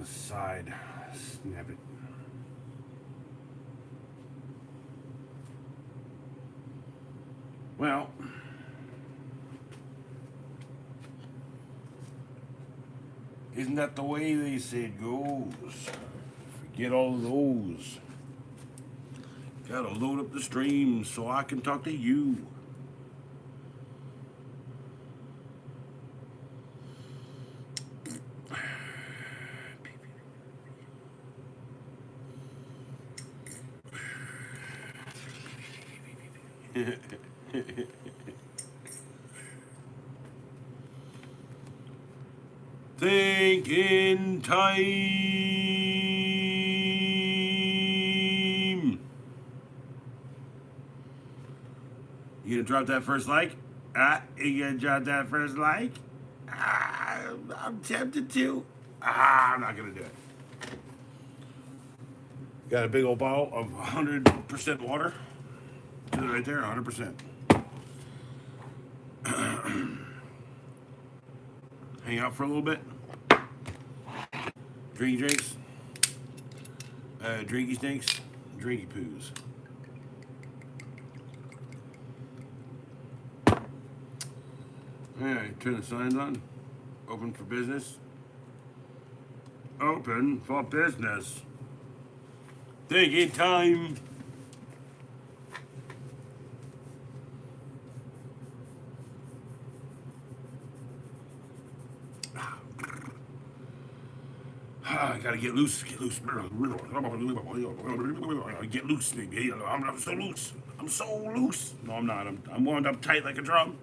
side. Snap it. Well, isn't that the way they say it goes? Forget all of those. Gotta load up the stream so I can talk to you. Thinking time. You gonna drop that first like? You gonna drop that first like? I'm tempted to. I'm not gonna do it. Got a big old bottle of 100% water. Right there, 100%. Hang out for a little bit. Drinky drinks. Drinky stinks. Drinky poos. Alright, turn the signs on. Open for business. Open for business. Thinking time. I gotta get loose, get loose. Get loose, baby. I'm so loose. I'm so loose. No, I'm not. I'm wound up tight like a drum.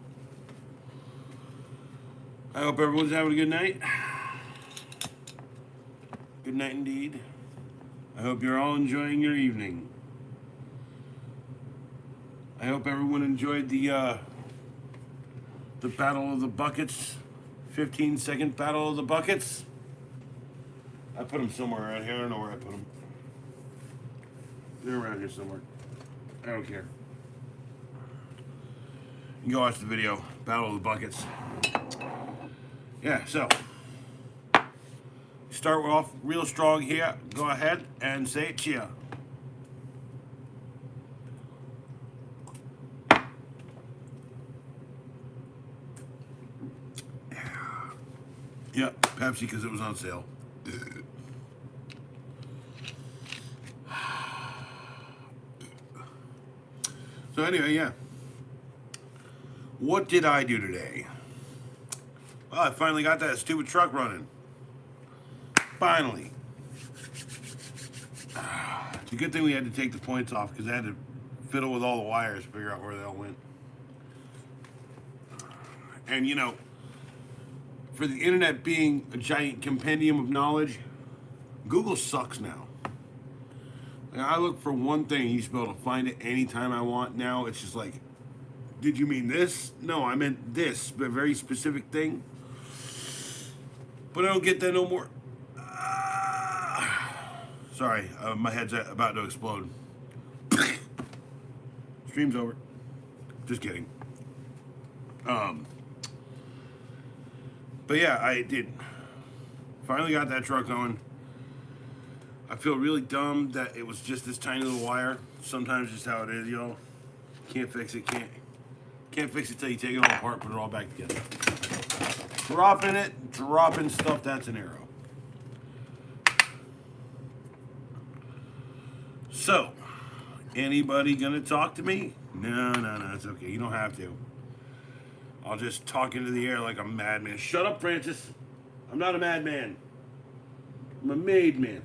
I hope everyone's having a good night. Good night indeed. I hope you're all enjoying your evening. I hope everyone enjoyed the Battle of the Buckets, 15-second Battle of the Buckets. I put them somewhere around here. I don't know where I put them. They're around here somewhere. I don't care. You can go watch the video, Battle of the Buckets. Yeah, so start off real strong here. Go ahead and say cheer. Yeah, Pepsi because it was on sale. So anyway, yeah. What did I do today? Well, I finally got that stupid truck running. Finally. It's a good thing we had to take the points off because I had to fiddle with all the wires to figure out where they all went. And you know, for the internet being a giant compendium of knowledge, Google sucks now. I look for one thing, you should be able to find it anytime I want. Now it's just like, did you mean this? No, I meant this, but a very specific thing. But I don't get that no more. Sorry, my head's about to explode. Stream's over. Just kidding. But yeah, I did. Finally got that truck going. I feel really dumb that it was just this tiny little wire. Sometimes just how it is, y'all. Can't fix it. Can't fix it till you take it all apart, put it all back together. Dropping stuff, that's an arrow. So, anybody gonna talk to me? No, it's okay. You don't have to. I'll just talk into the air like a madman. Shut up, Francis. I'm not a madman. I'm a made man.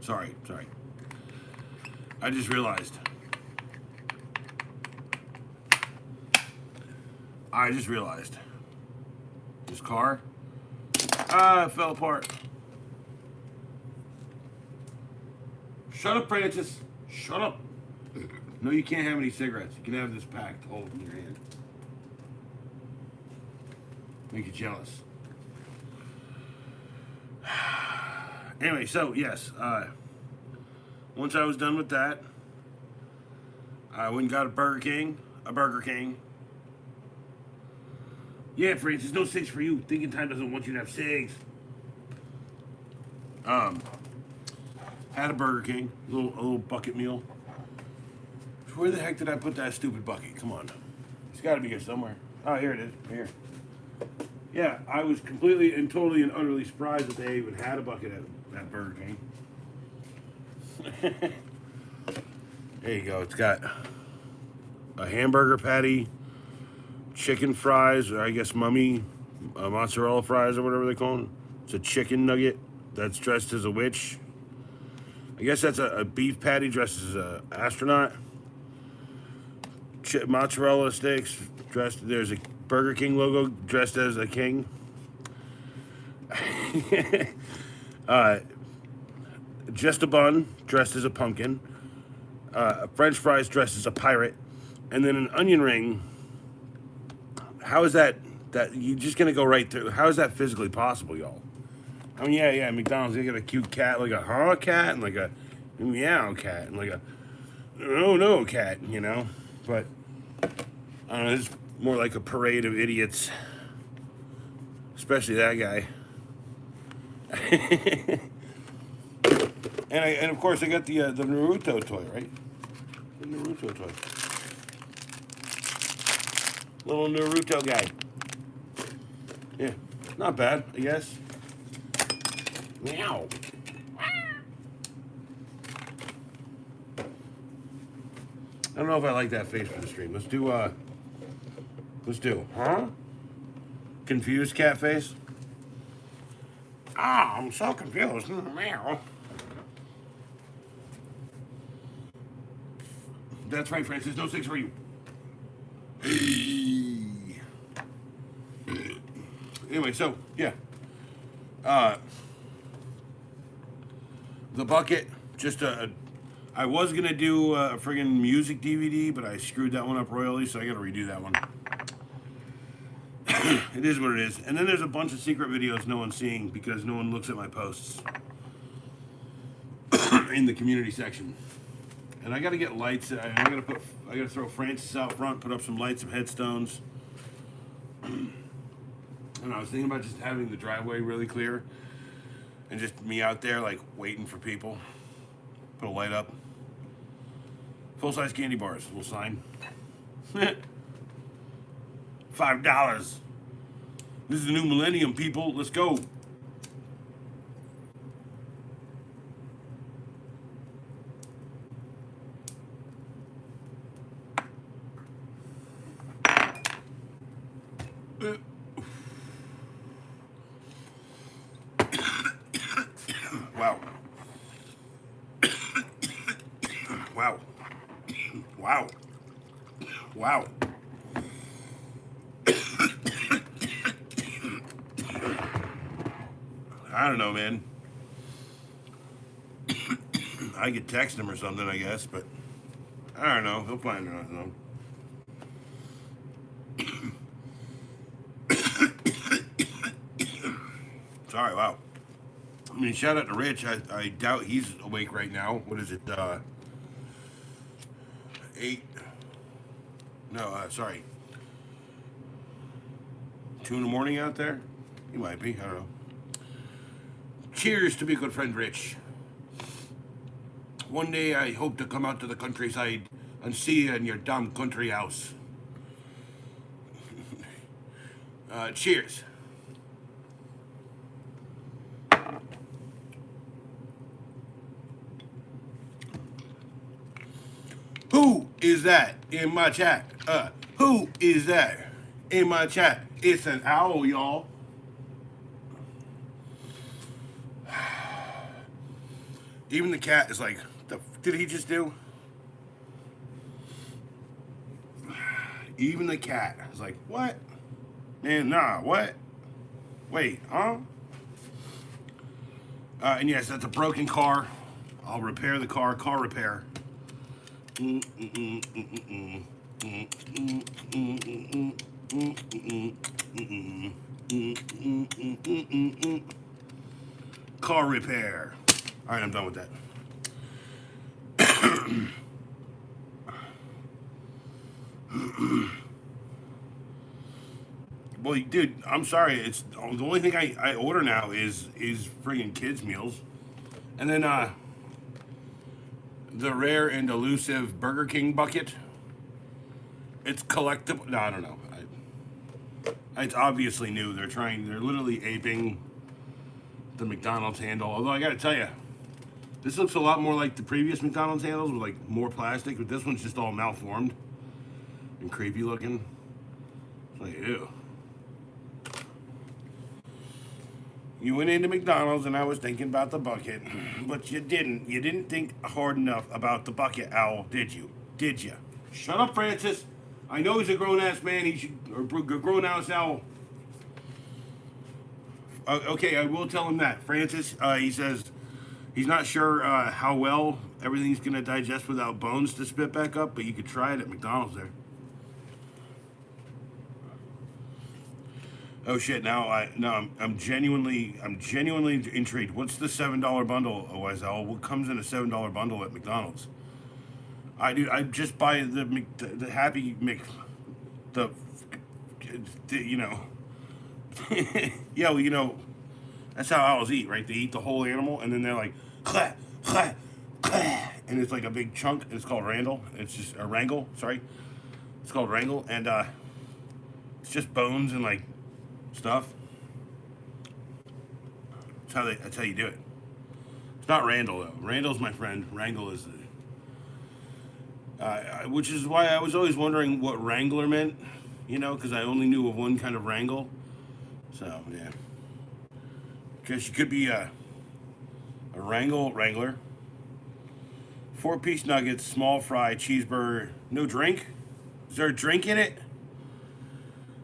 Sorry. I just realized. This car, it fell apart. Shut up, Francis. Shut up. No, you can't have any cigarettes. You can have this pack to hold in your hand. Make you jealous. Anyway, so yes, once I was done with that, I went and got a Burger King. Yeah, Francis, no cigs for you. Thinking Time doesn't want you to have cigs. Had a Burger King, a little bucket meal. Where the heck did I put that stupid bucket? Come on. It's got to be here somewhere. Oh, here it is. Here. Yeah, I was completely and totally and utterly surprised that they even had a bucket at Burger King. There you go. It's got a hamburger patty, chicken fries, or I guess mummy mozzarella fries or whatever they call them. It's a chicken nugget that's dressed as a witch. I guess that's a beef patty dressed as an astronaut. Mozzarella sticks dressed. There's a Burger King logo dressed as a king. Just a bun dressed as a pumpkin. French fries dressed as a pirate, and then an onion ring. How is that you just gonna go right through? How is that physically possible, y'all? I mean, yeah, McDonald's, they got a cute cat, like a huh cat, and like a meow cat, and like a no cat, you know? But, I don't know, it's more like a parade of idiots. Especially that guy. and of course, I got the Naruto toy, right? The Naruto toy. Little Naruto guy. Yeah, not bad, I guess. Meow. I don't know if I like that face for the stream. Let's do, huh? Confused cat face? Ah, I'm so confused. Meow. That's right, Francis. No cigs for you. Anyway, so, yeah. The bucket, just I was gonna do a friggin' music DVD, but I screwed that one up royally, so I gotta redo that one. It is what it is. And then there's a bunch of secret videos no one's seeing because no one looks at my posts in the community section. And I gotta get lights. I gotta throw Francis out front, put up some lights, some headstones. And I was thinking about just having the driveway really clear and just me out there like waiting for people. Put a light up. Full-size candy bars, little sign. $5. This is the new millennium, people. Let's go. Wow. Wow. Wow. Wow. I don't know, man. I could text him or something, I guess, but I don't know. He'll find it on Sorry, wow. I mean, shout out to Rich. I doubt he's awake right now. What is it? 8. No, sorry. 2 in the morning out there? He might be. I don't know. Cheers to be good friend Rich. One day I hope to come out to the countryside and see you in your dumb country house. Cheers. Who is that in my chat? Who is that in my chat? It's an owl, y'all. Even the cat is like, the f did he just do? Even the cat is like, what? Man, nah, what? Wait, huh? And yes, that's a broken car. I'll repair the car. Car repair. Car repair. All right, I'm done with that. Well, dude, I'm sorry. It's the only thing I order now is friggin' kids meals, and then the rare and elusive Burger King bucket. It's collectible. No, I don't know. It's obviously new. They're literally aping the McDonald's handle. Although I gotta tell you, this looks a lot more like the previous McDonald's handles with like more plastic, but this one's just all malformed and creepy looking. It's like, ew. You went into McDonald's and I was thinking about the bucket, but you didn't. You didn't think hard enough about the bucket, Owl, did you? Did you? Shut up, Francis. I know he's a grown-ass man. He should, or grown-ass owl. Okay, I will tell him that. Francis, he says he's not sure how well everything's going to digest without bones to spit back up, but you could try it at McDonald's there. Oh shit! I'm genuinely intrigued. What's the $7 bundle, Wesel? What comes in a $7 bundle at McDonald's? I just buy the Happy Mc, the you know, yeah, well, you know, that's how owls eat, right? They eat the whole animal and then they're like, clah, clah, clah, and it's like a big chunk. It's called Randall. It's just a Wrangle. Sorry, it's called Wrangle, and it's just bones and like stuff. That's how you do it. It's not Randall though. Randall's my friend. Wrangle is the. Which is why I was always wondering what Wrangler meant, you know, because I only knew of one kind of Wrangle. So yeah, guess you could be a Wrangler. 4-piece nuggets, small fry, cheeseburger, no drink. Is there a drink in it?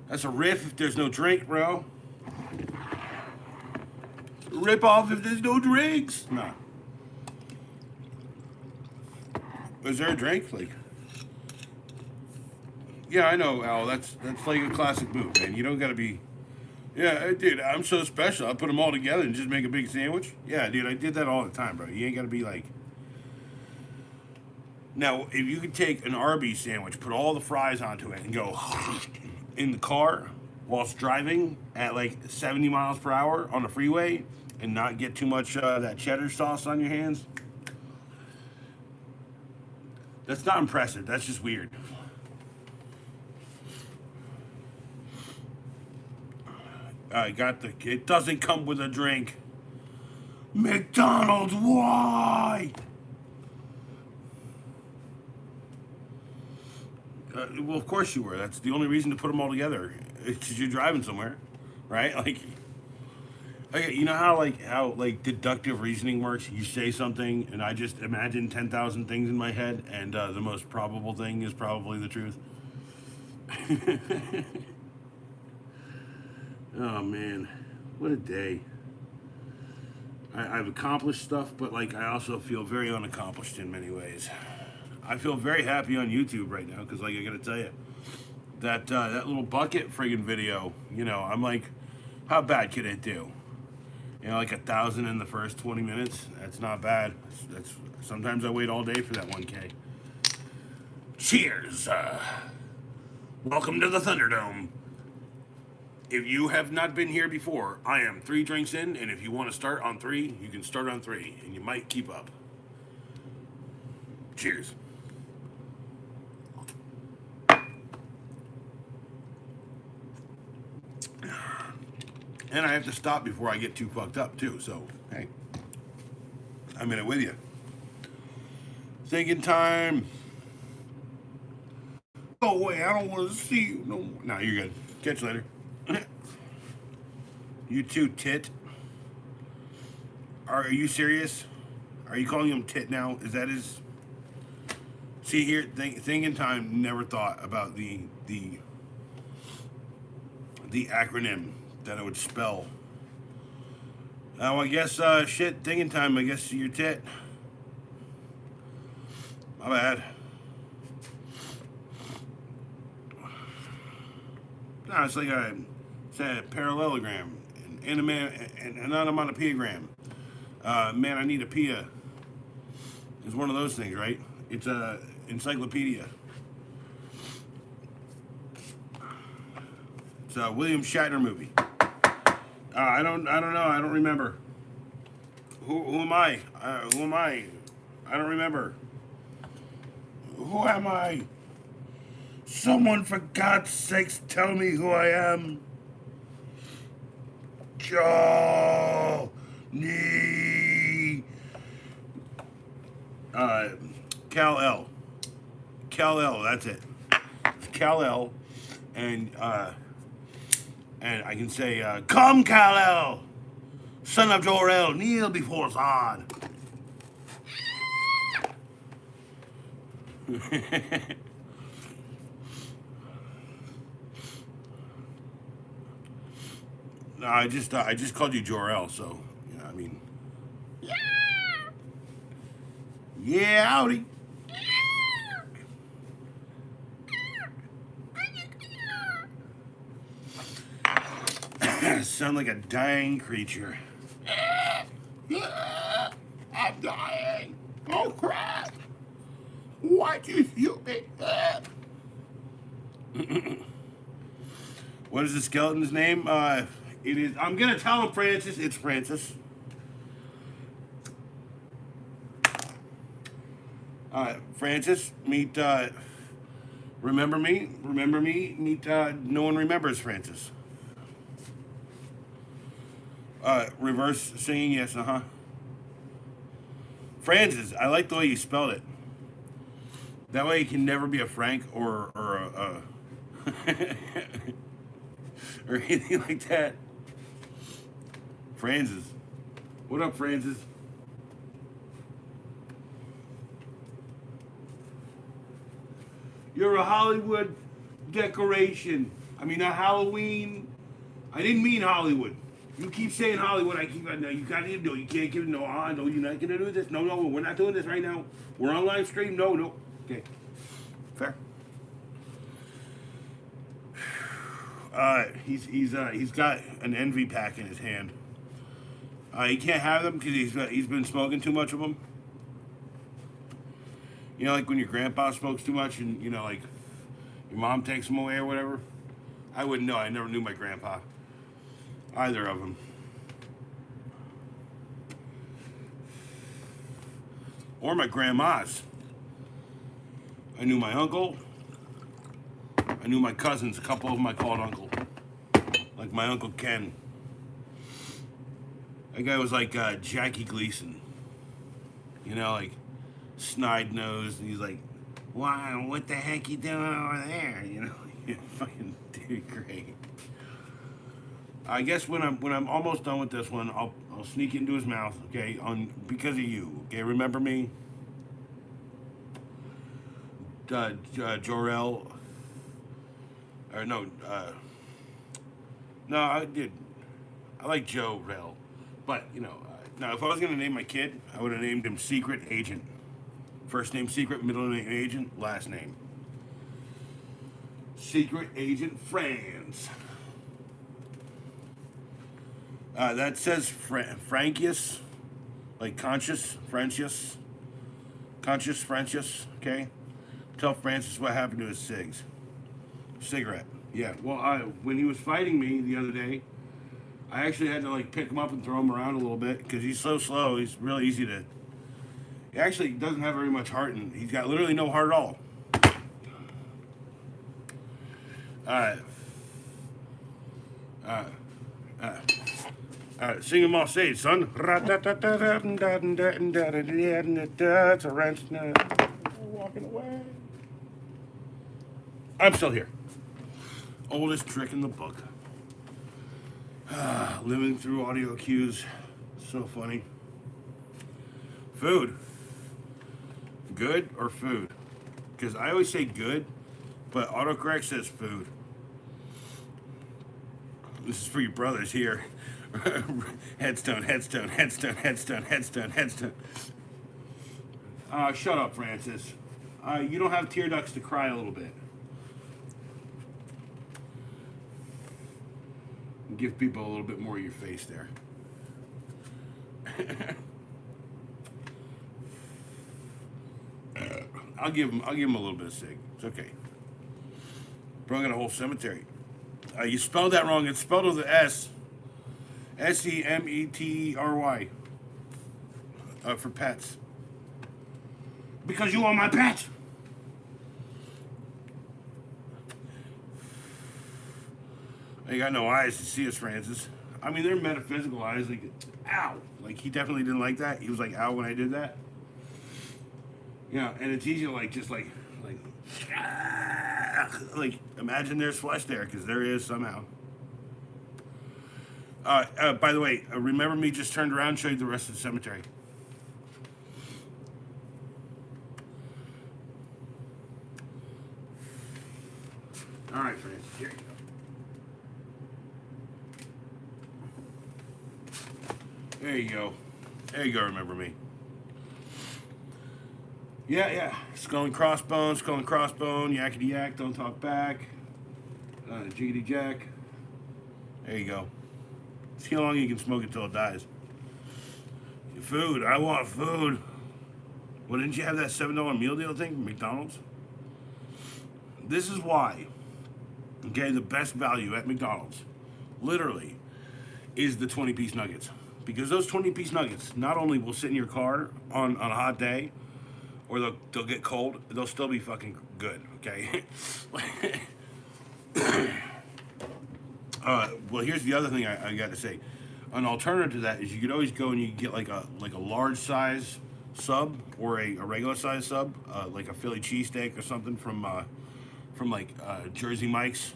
That's a riff if there's no drink, bro. Rip off if there's no drinks. No. Is there a drink? Like, yeah, I know, Al. That's like a classic move, man. You don't gotta be. Yeah, dude, I'm so special. I put them all together and just make a big sandwich. Yeah, dude, I did that all the time, bro. You ain't gotta be like. Now, if you could take an Arby's sandwich, put all the fries onto it, and go in the car whilst driving at like 70 miles per hour on the freeway and not get too much that cheddar sauce on your hands, that's not impressive. That's just weird. I got the. It doesn't come with a drink. McDonald's, why? Well, of course you were. That's the only reason to put them all together. It's because you're driving somewhere, right? Like, you know how deductive reasoning works. You say something, and I just imagine 10,000 things in my head, and the most probable thing is probably the truth. Oh man, what a day! I've accomplished stuff, but like I also feel very unaccomplished in many ways. I feel very happy on YouTube right now because, like, I gotta tell you, that little bucket friggin' video. You know, I'm like, how bad could it do? You know, like 1,000 in the first 20 minutes. That's not bad. That's sometimes I wait all day for that 1K. Cheers. Welcome to the Thunderdome. If you have not been here before, I am 3 drinks in, and if you want to start on 3, you can start on 3, and you might keep up. Cheers. And I have to stop before I get too fucked up, too. So, hey, I'm in it with you. Thinking time. Go away. I don't want to see you no more. No, you're good. Catch you later. You too, tit. Are you serious? Are you calling him tit now? Is that his... See here, thinking time, never thought about the acronym that it would spell. Now I guess shit, thinking time, I guess you're tit. My bad. No, it's like a parallelogram, an onomatopoeia. Man, I need a pia. It's one of those things, right? It's a encyclopedia. It's a William Shatner movie. I don't know. I don't remember. Who am I? Who am I? I don't remember. Who am I? Someone, for God's sakes, tell me who I am. Johnny. Kal-El. Kal-El, that's it. It's Kal-El. And I can say, come Kal-El, son of Jor-El, kneel before Zod. No, I just called you Jor-El, so yeah, I mean, yeah, howdy. Sound like a dying creature. I'm dying. Oh crap! Why'd you shoot me? What is the skeleton's name? It is. I'm gonna tell him Francis. It's Francis. Francis, meet. Remember me? Remember me? Meet. No one remembers Francis. Reverse singing, yes, Francis, I like the way you spelled it. That way you can never be a Frank or a or anything like that. Francis. What up, Francis? You're a Hollywood decoration. I mean, not Halloween. I didn't mean Hollywood. You keep saying Hollywood. I keep. No, you got to do. You can't give. No, no, you're not gonna do this. No, no, we're not doing this right now. We're on live stream. No, no. Okay, fair. He's got an envy pack in his hand. He can't have them because he's been smoking too much of them. You know, like when your grandpa smokes too much, and you know, like your mom takes them away or whatever. I wouldn't know. I never knew my grandpa. Either of them. Or my grandma's. I knew my uncle. I knew my cousins. A couple of them I called uncle. Like my Uncle Ken. That guy was like Jackie Gleason. You know, like snide nosed. And he's like, wow, what the heck you doing over there? You know, fucking dude, great. I guess when I'm almost done with this one, I'll sneak it into his mouth, okay? Because of you, okay? Remember me, Jor-El, or no, no, I did. I like Jor-El, but you know, now if I was gonna name my kid, I would have named him Secret Agent. First name Secret, middle name Agent, last name Secret Agent Franz. That says Frankius, like conscious, Francius, conscious, Francius, okay? Tell Francis what happened to his cigarette. Yeah, well, when he was fighting me the other day, I actually had to like pick him up and throw him around a little bit because he's so slow. He's really easy to. He actually doesn't have very much heart, and he's got literally no heart at all. Sing them off stage, son. Walking away. I'm still here. Oldest trick in the book. Living through audio cues. So funny. Food. Good or food? Because I always say good, but autocorrect says food. This is for your brothers here. Headstone, headstone, headstone, headstone, headstone, headstone. Shut up, Francis. You don't have tear ducts to cry a little bit. Give people a little bit more of your face there. I'll give him a little bit of cig. It's okay. Bro, I got a whole cemetery. You spelled that wrong. It's spelled with an S. Semetry. For pets. Because you are my pet. You got no eyes to see us, Francis. I mean, they're metaphysical eyes. Like, ow. Like, he definitely didn't like that. He was like, ow, when I did that. Yeah, and it's easy to, like, just, like, imagine there's flesh there, because there is somehow. By the way, remember me just turned around and showed you the rest of the cemetery. All right, Francis, here you go. There you go. There you go, remember me. Yeah. Skull and crossbone, yakety yak, don't talk back. Jiggity jack. There you go. See how long you can smoke it till it dies. Food, I want food. Well, didn't you have that $7 meal deal thing from McDonald's? This is why, okay, the best value at McDonald's, literally, is the 20-piece nuggets. Because those 20-piece nuggets not only will sit in your car on a hot day, or they'll get cold, they'll still be fucking good, okay? Well, here's the other thing I got to say. An alternative to that is you could always go and you can get like a large size sub or a regular size sub, like a Philly cheesesteak or something from Jersey Mike's,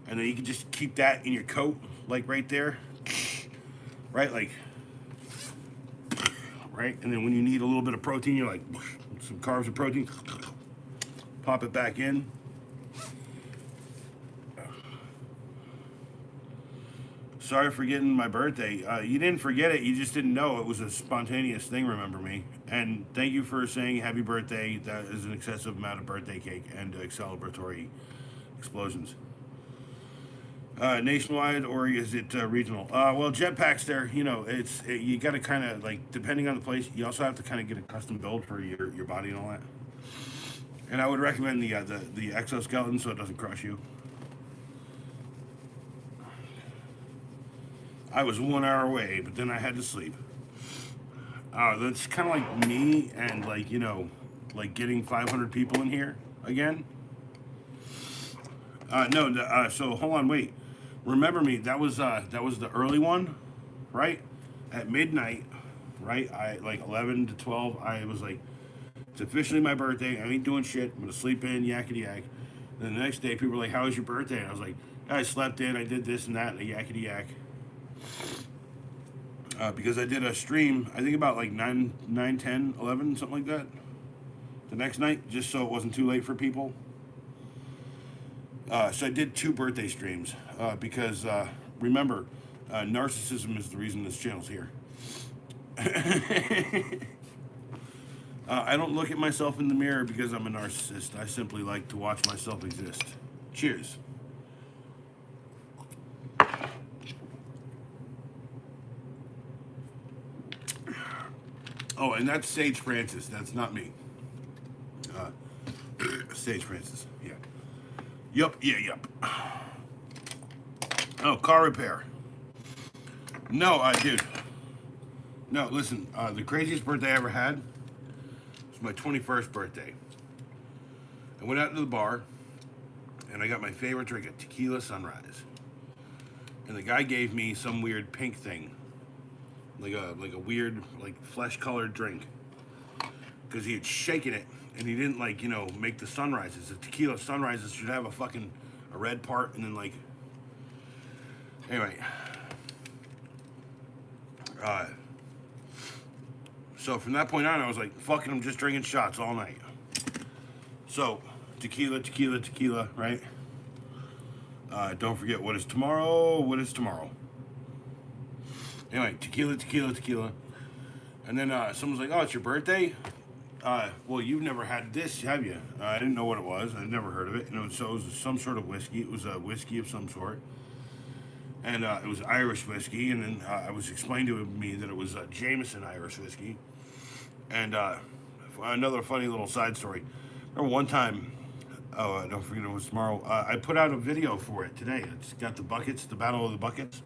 and then you can just keep that in your coat, like right there, right, like, right, and then when you need a little bit of protein, you're like, some carbs and protein, pop it back in. Sorry for forgetting my birthday. You didn't forget it. You just didn't know. It was a spontaneous thing, remember me. And thank you for saying happy birthday. That is an excessive amount of birthday cake and celebratory explosions. Nationwide, or is it regional? Well, Jetpack's there. You know, you got to kind of, like, depending on the place, you also have to kind of get a custom build for your body and all that. And I would recommend the exoskeleton so it doesn't crush you. I was 1 hour away, but then I had to sleep. That's kind of like me and, like, you know, like getting 500 people in here again. So hold on, wait. Remember me? That was the early one, right? At midnight, right? I like 11 to 12. I was like, it's officially my birthday. I ain't doing shit. I'm gonna sleep in, yakety yak. Then the next day, people were like, "How was your birthday?" And I was like, "I slept in. I did this and that, and yakety yak." Because I did a stream, I think about like 9, 10, 11, something like that, the next night, just so it wasn't too late for people. So I did 2 birthday streams because, remember, narcissism is the reason this channel's here. I don't look at myself in the mirror because I'm a narcissist. I simply like to watch myself exist. Cheers. Oh, and that's Sage Francis. That's not me. Sage Francis. Yeah. Yup. Oh, car repair. No, dude. No, listen. The craziest birthday I ever had was my 21st birthday. I went out to the bar, and I got my favorite drink, a tequila sunrise. And the guy gave me some weird pink thing. Like a weird, like, flesh-colored drink, because he had shaken it and he didn't, like, you know, make the sunrises. The tequila sunrises should have a red part, and then, like, anyway. So from that point on, I was like, fucking, I'm just drinking shots all night. So tequila, right? Don't forget, what is tomorrow? Anyway, tequila. And then someone's like, oh, it's your birthday? Well, you've never had this, have you? I didn't know what it was. I'd never heard of it. And it was some sort of whiskey. It was a whiskey of some sort. And it was Irish whiskey. And then it was explained to me that it was Jameson Irish whiskey. And another funny little side story. Remember one time, Oh, don't forget it was tomorrow. I put out a video for it today. It's got the buckets, the battle of the buckets.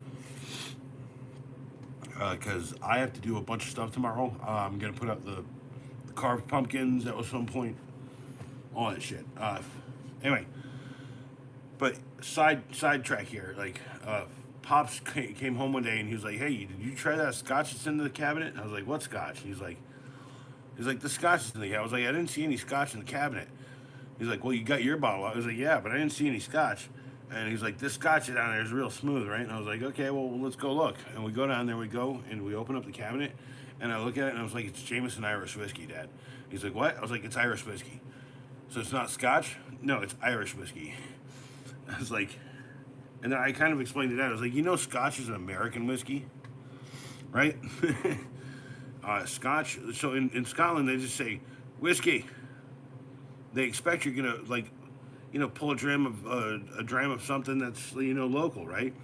Because I have to do a bunch of stuff tomorrow. I'm gonna put out the carved pumpkins at some point, all that shit. Anyway, but sidetrack here. Like, Pops came home one day and he was like, "Hey, did you try that scotch that's in the cabinet?" I was like, "What scotch?" He's like, "The scotch is in the cabinet." I was like, "I didn't see any scotch in the cabinet." He's like, "Well, you got your bottle." I was like, "Yeah, but I didn't see any scotch." And he's like, "This scotch down there is real smooth, right?" And I was like, "Okay, well, let's go look." And we go down there, and we open up the cabinet, and I look at it, and I was like, "It's Jameson Irish whiskey, Dad." He's like, "What?" I was like, "It's Irish whiskey." So it's not scotch? No, it's Irish whiskey. I was like, and then I kind of explained to Dad, I was like, scotch is an American whiskey, right? Scotch, so in Scotland, they just say whiskey. They expect you're gonna like, pull a dram of something that's local, right?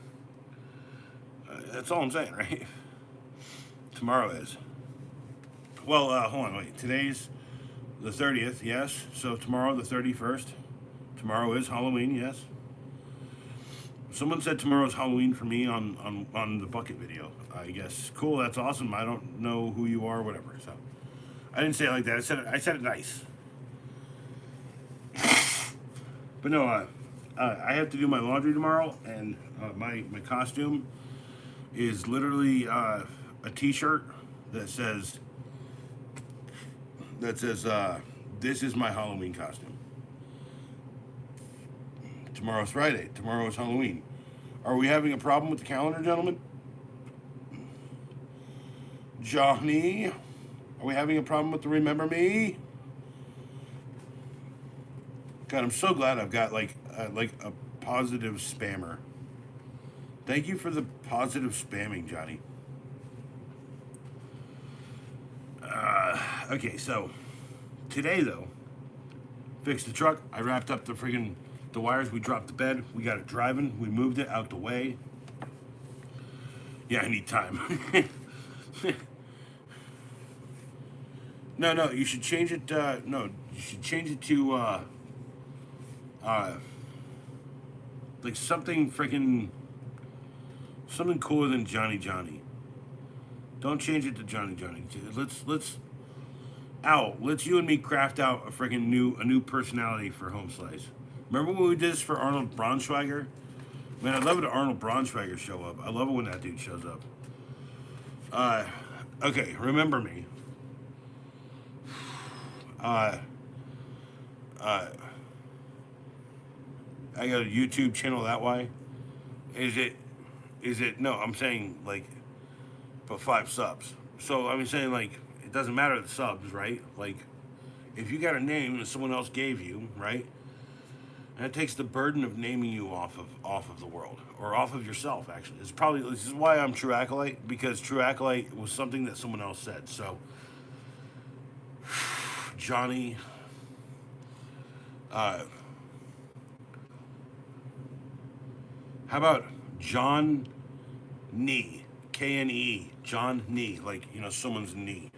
That's all I'm saying, right? Tomorrow is. Well, hold on, wait. Today's the 30th, yes. So tomorrow, the 31st. Tomorrow is Halloween, yes. Someone said tomorrow's Halloween for me on the bucket video. I guess cool. That's awesome. I don't know who you are, whatever. So I didn't say it like that. I said it nice. But no, I have to do my laundry tomorrow, and my costume is literally a T-shirt that says "This is my Halloween costume." Tomorrow's Friday. Tomorrow is Halloween. Are we having a problem with the calendar, gentlemen? Johnny, are we having a problem with the Remember Me? God, I'm so glad I've got like a positive spammer. Thank you for the positive spamming, Johnny. Okay, so today though, fixed the truck. I wrapped up the wires. We dropped the bed. We got it driving. We moved it out the way. Yeah, I need time. No, you should change it. No, you should change it to like something cooler than Johnny Johnny. Don't change it to Johnny Johnny. Let's you and me craft out a new personality for Home Slice. Remember when we did this for Arnold Braunschweiger? Man, I'd love it if Arnold Braunschweiger show up. I love it when that dude shows up. Okay, Remember Me. Uh, uh, I got a YouTube channel that way. Is it? No, I'm saying like, but 5 subs. So I'm saying like, it doesn't matter the subs, right? Like, if you got a name that someone else gave you, right? And it takes the burden of naming you off of the world or off of yourself. Actually, this is why I'm True Acolyte, because True Acolyte was something that someone else said. So, Johnny, uh, how about John Knee? Kne, John Knee, like someone's knee.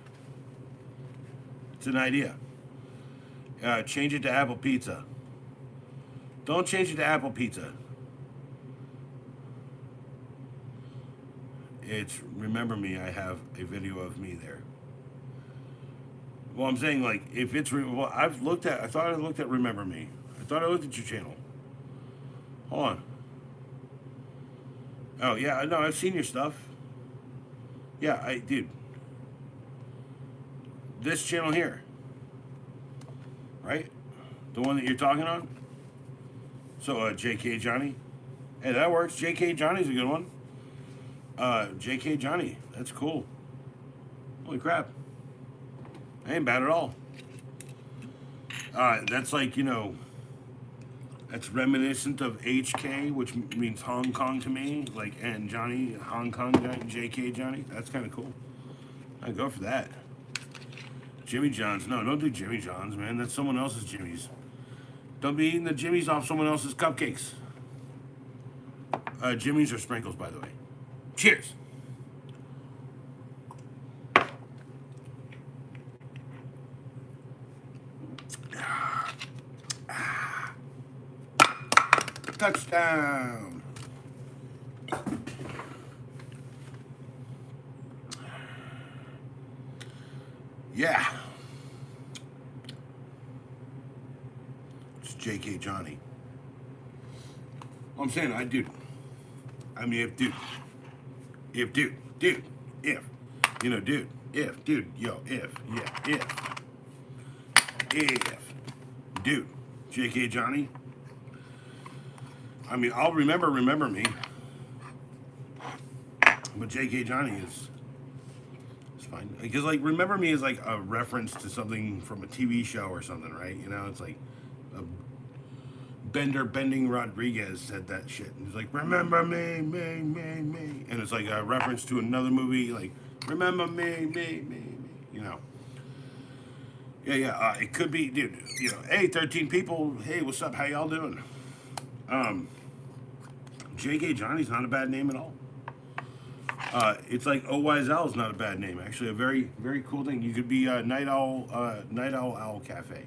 It's an idea. Change it to Apple Pizza. Don't change it to Apple Pizza. It's Remember Me. I have a video of me there. Well, I'm saying like if it's well, I thought I looked at Remember Me. I thought I looked at your channel. Hold on. Oh yeah, no, I've seen your stuff. Yeah, I did. This channel here, right? The one that you're talking on. So JK Johnny. Hey, that works. JK Johnny's a good one. JK Johnny, that's cool. Holy crap. Ain't bad at all. That's like, that's reminiscent of HK, which means Hong Kong to me. Like, and Johnny, Hong Kong, JK Johnny. That's kind of cool. I'd go for that. Jimmy John's. No, don't do Jimmy John's, man. That's someone else's Jimmy's. Don't be eating the Jimmy's off someone else's cupcakes. Jimmy's are sprinkles, by the way. Cheers. Touchdown. Yeah. It's J.K. Johnny. Well, I'm saying, if, J.K. Johnny. I mean, I'll remember me. But J.K. Johnny is fine. Because, like, remember me is like a reference to something from a TV show or something, right? You know, it's like Bending Rodriguez said that shit. He's like, remember me. And it's like a reference to another movie, like, remember me. You know. Yeah. It could be, dude, you know, hey, 13 people. Hey, what's up? How y'all doing? J.K. Johnny's not a bad name at all. It's like OYZL is not a bad name. Actually, a very, very cool thing. You could be Night Owl Cafe.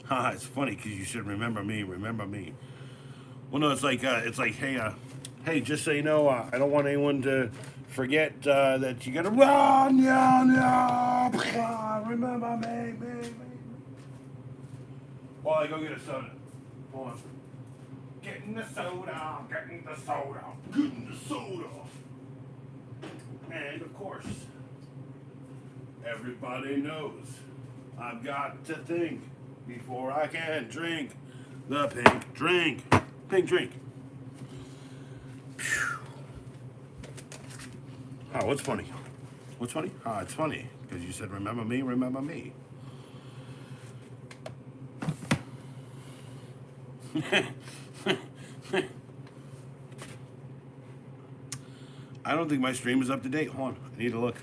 Haha, it's funny because you should remember me. Well, no, it's like, hey, just so you know, I don't want anyone to forget that you gotta run, remember me. While I go get a soda. Hold on. Getting the soda. And of course, everybody knows I've got to think before I can drink the pink drink. Phew. Oh, what's funny? Oh, it's funny because you said remember me. I don't think my stream is up to date. Hold on, I need to look.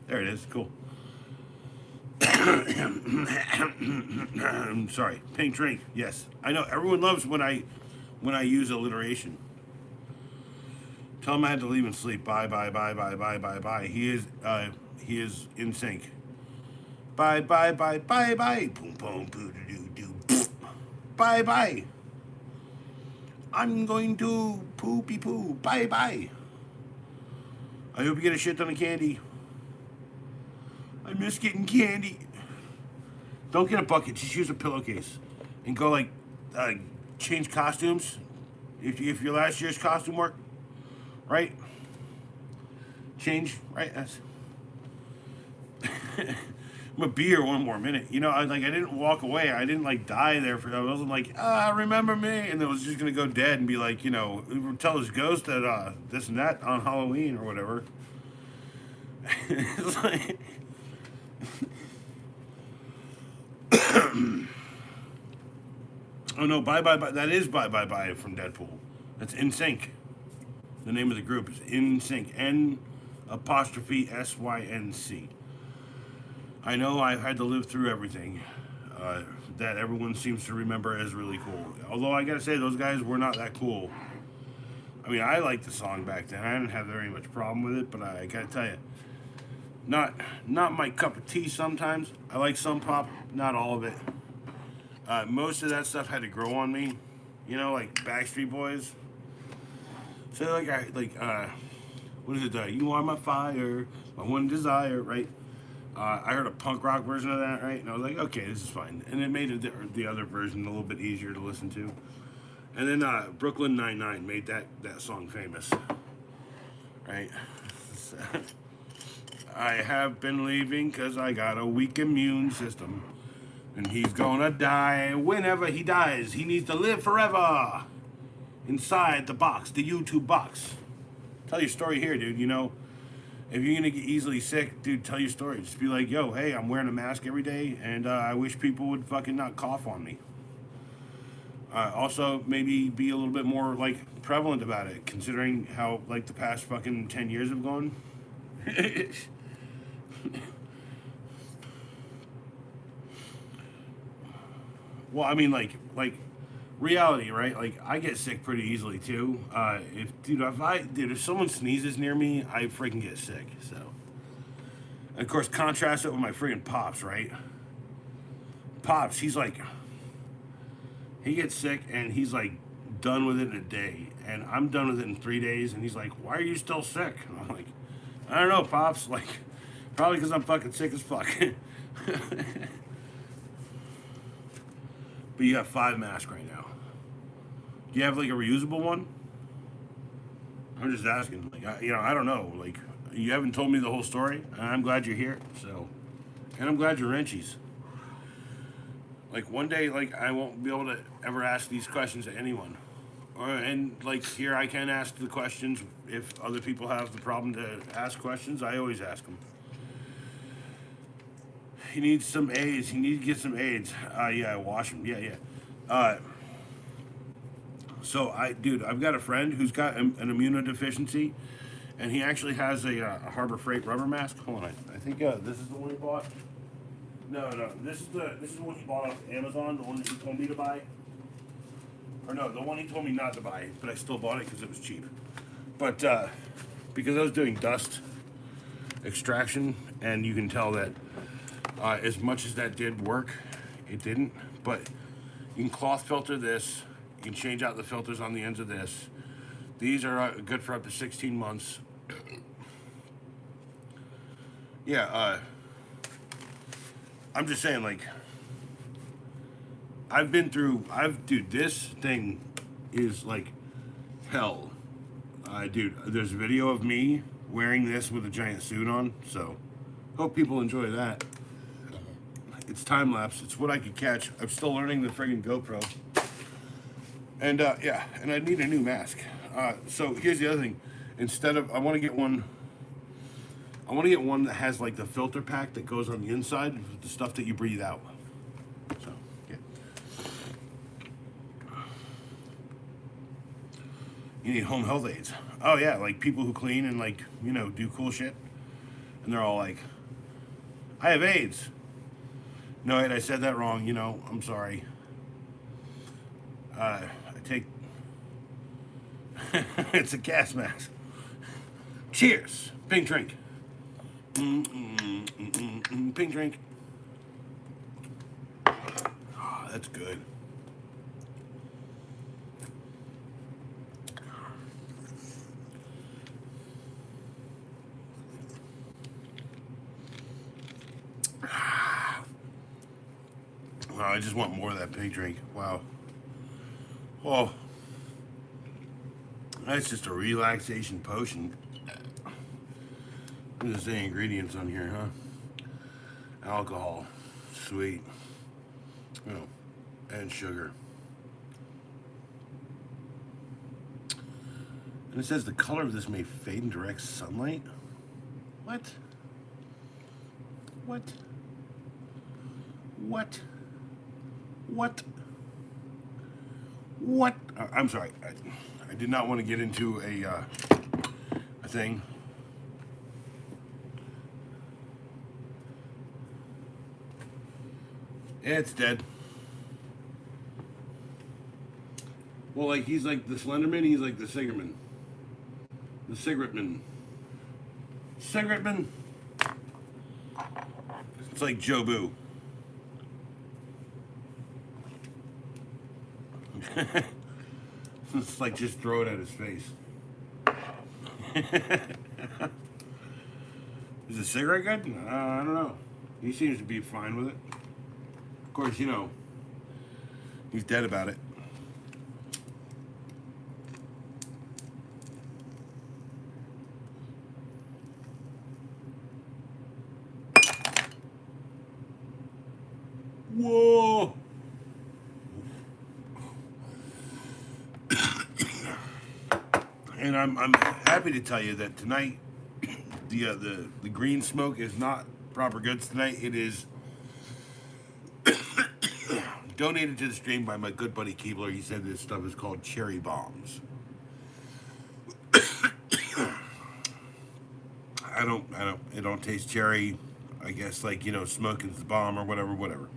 There it is. Cool. I'm sorry. Pink drink. Yes, I know. Everyone loves when I use alliteration. Tell him I had to leave and sleep. Bye. He is in sync. Bye. Boom boom boo doo. Bye. I'm going to poopy poo. Bye. I hope you get a shit ton of candy. I miss getting candy. Don't get a bucket. Just use a pillowcase. And go, like, change costumes. If your last year's costume worked, right? Change, right? That's... I'm gonna be here one more minute. You know, I didn't walk away. I didn't, like, die there. I wasn't like, remember me? And it was just gonna go dead and be like, you know, tell his ghost that, this and that on Halloween or whatever. It's like... Oh no, bye. That is bye from Deadpool. That's NSYNC. The name of the group is NSYNC. N''SYNC. I know I've had to live through everything that everyone seems to remember as really cool. Although I gotta say, those guys were not that cool. I mean, I liked the song back then. I didn't have very much problem with it, but I gotta tell you, not my cup of tea sometimes. I like some pop, not all of it. Most of that stuff had to grow on me, you know, like Backstreet Boys. So what is it? You are my fire, my one desire, right? I heard a punk rock version of that, right? And I was like, okay, this is fine. And it made the other version a little bit easier to listen to. And then Brooklyn Nine-Nine made that song famous, right? I have been leaving because I got a weak immune system. And he's gonna die whenever he dies. He needs to live forever inside the box, the YouTube box. Tell your story here, dude. You know, if you're gonna get easily sick, dude, tell your story. Just be like, yo, hey, I'm wearing a mask every day, and I wish people would fucking not cough on me. Also, maybe be a little bit more, like, prevalent about it, considering how, like, the past fucking 10 years have gone. Well, I mean, like reality, right? Like, I get sick pretty easily too. If someone sneezes near me, I freaking get sick. So, and of course, contrast it with my freaking pops, right? Pops, he gets sick and he's like done with it in a day, and I'm done with it in 3 days. And he's like, "Why are you still sick?" And I'm like, "I don't know, pops. Like, probably because I'm fucking sick as fuck." But you got 5 masks right now. Do you have like a reusable one? I'm just asking. Like, I don't know. Like, you haven't told me the whole story, and I'm glad you're here. So, and I'm glad you're Wrenchies. Like one day, like I won't be able to ever ask these questions to anyone, and like here I can ask the questions if other people have the problem to ask questions. I always ask them. He needs some AIDS. He needs to get some AIDS. Yeah, wash him. Yeah, yeah. So dude, I've got a friend who's got an immunodeficiency, and he actually has a Harbor Freight rubber mask. Hold on, I think this is the one he bought. No, this is the one he bought off Amazon. The one that he told me to buy. Or no, the one he told me not to buy, but I still bought it because it was cheap. But because I was doing dust extraction, and you can tell that as much as that did work, it didn't. But you can cloth filter this. You can change out the filters on the ends of this. These are good for up to 16 months. Yeah, I'm just saying, like, dude, this thing is like hell. Dude, there's a video of me wearing this with a giant suit on, so hope people enjoy that. It's time lapse. It's what I could catch. I'm still learning the friggin' GoPro. And yeah, and I need a new mask. So here's the other thing. I want to get one that has like the filter pack that goes on the inside, the stuff that you breathe out. So, yeah. You need home health aides. Oh yeah, like people who clean and like, do cool shit. And they're all like, "I have AIDS." No, wait, I said that wrong, I'm sorry. I take it's a gas mask. Cheers. Pink drink. Pink drink. Oh, that's good. Oh, I just want more of that pink drink. Wow. Oh, that's just a relaxation potion. What does it say ingredients on here, huh? Alcohol, sweet, and sugar. And it says the color of this may fade in direct sunlight. What? What? What? What? What? I'm sorry. I did not want to get into a thing. It's dead. Well, like he's like the Slenderman. He's like the Cigarettman. The Cigarettman. Cigarettman. It's like Joe Boo. It's like just throw it at his face. Is the cigarette good? I don't know. He seems to be fine with it. Of course, he's dead about it. Whoa! And I'm happy to tell you that tonight the green smoke is not proper goods tonight. It is donated to the stream by my good buddy Keebler. He said this stuff is called cherry bombs. It don't taste cherry. I guess like, smoking's the bomb or whatever.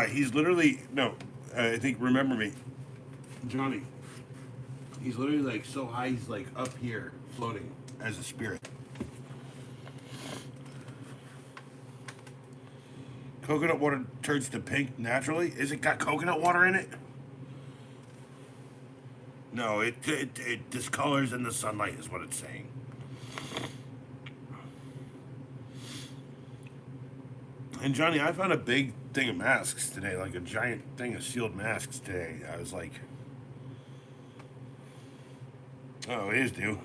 He's literally, no, I think, remember me, Johnny. He's literally like so high, he's like up here floating as a spirit. Coconut water turns to pink naturally. Is it got coconut water in it? No, it discolors in the sunlight is what it's saying. And Johnny, I found a big thing of masks today, like a giant thing of sealed masks today. I was like, oh, it is due.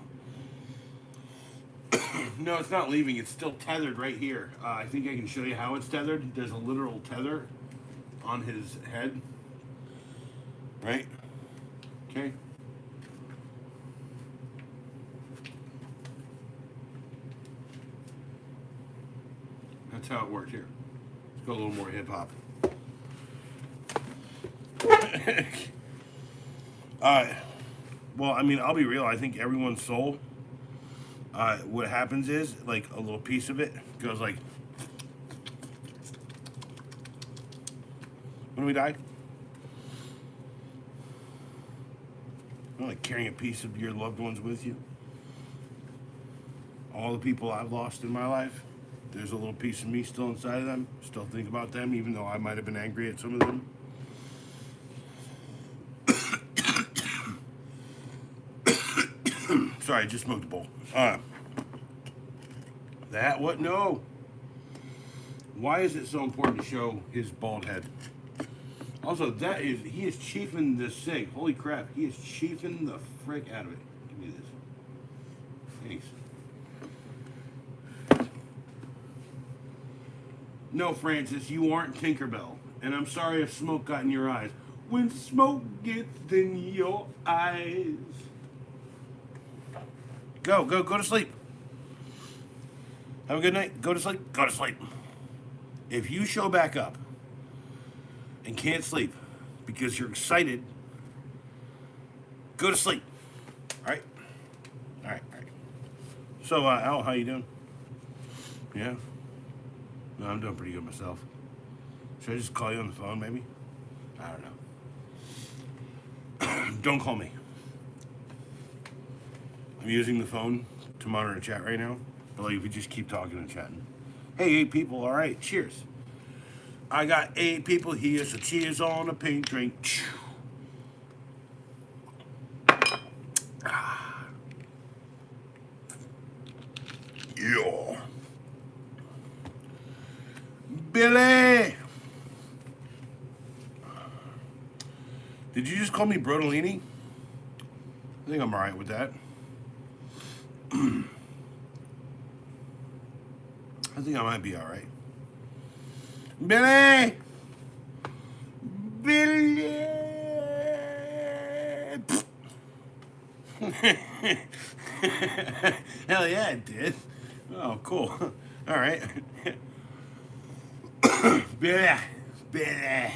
No, it's not leaving. It's still tethered right here. I think I can show you how it's tethered. There's a literal tether on his head. Right? Okay. That's how it works here. Let's go a little more hip hop. Well, I mean, I'll be real. I think everyone's soul, what happens is, like, a little piece of it goes like, when we die, like carrying a piece of your loved ones with you. All the people I've lost in my life, there's a little piece of me still inside of them. Still think about them, even though I might have been angry at some of them. Sorry, I just smoked a bowl. That what? No. Why is it so important to show his bald head? Also, he is chiefing this cig. Holy crap, he is chiefing the frick out of it. Give me this. Thanks. No, Francis, you aren't Tinkerbell. And I'm sorry if smoke got in your eyes. When smoke gets in your eyes. Go to sleep. Have a good night. Go to sleep. Go to sleep. If you show back up and can't sleep because you're excited, go to sleep. All right? All right. So, Al, how you doing? Yeah? No, I'm doing pretty good myself. Should I just call you on the phone, maybe? I don't know. Don't call me. I'm using the phone to monitor the chat right now. But like, if we just keep talking and chatting. Hey, 8 people. All right. Cheers. I got 8 people here, so cheers on a pink drink. Yeah. Billy! Did you just call me Brodolini? I think I'm alright with that. I think I might be alright. Billy! Billy! Hell yeah, it did. Oh, cool. Alright. Billy! Billy!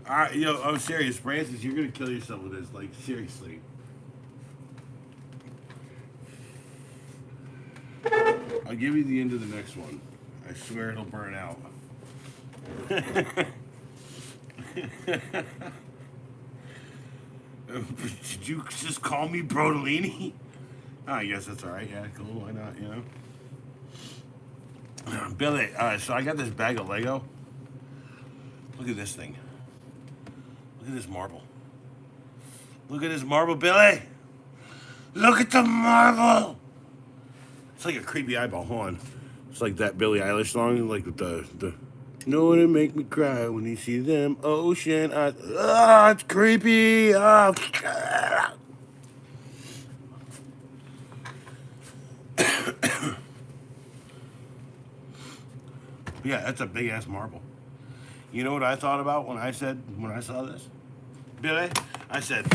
Alright, yo, I'm serious, Francis. You're gonna kill yourself with this. Like, seriously. I'll give you the end of the next one. I swear it'll burn out. Did you just call me Brodolini? Oh, I guess that's alright. Yeah, cool. Why not, you know? Billy, so I got this bag of Lego. Look at this thing. Look at this marble. Look at this marble, Billy. Look at the marble. It's like a creepy eyeball. Hold on. It's like that Billie Eilish song, like with the know what it make me cry when you see them ocean eyes. Ah, it's creepy. Ah. Yeah, that's a big ass marble. You know what I thought about when I saw this? Billy, I said,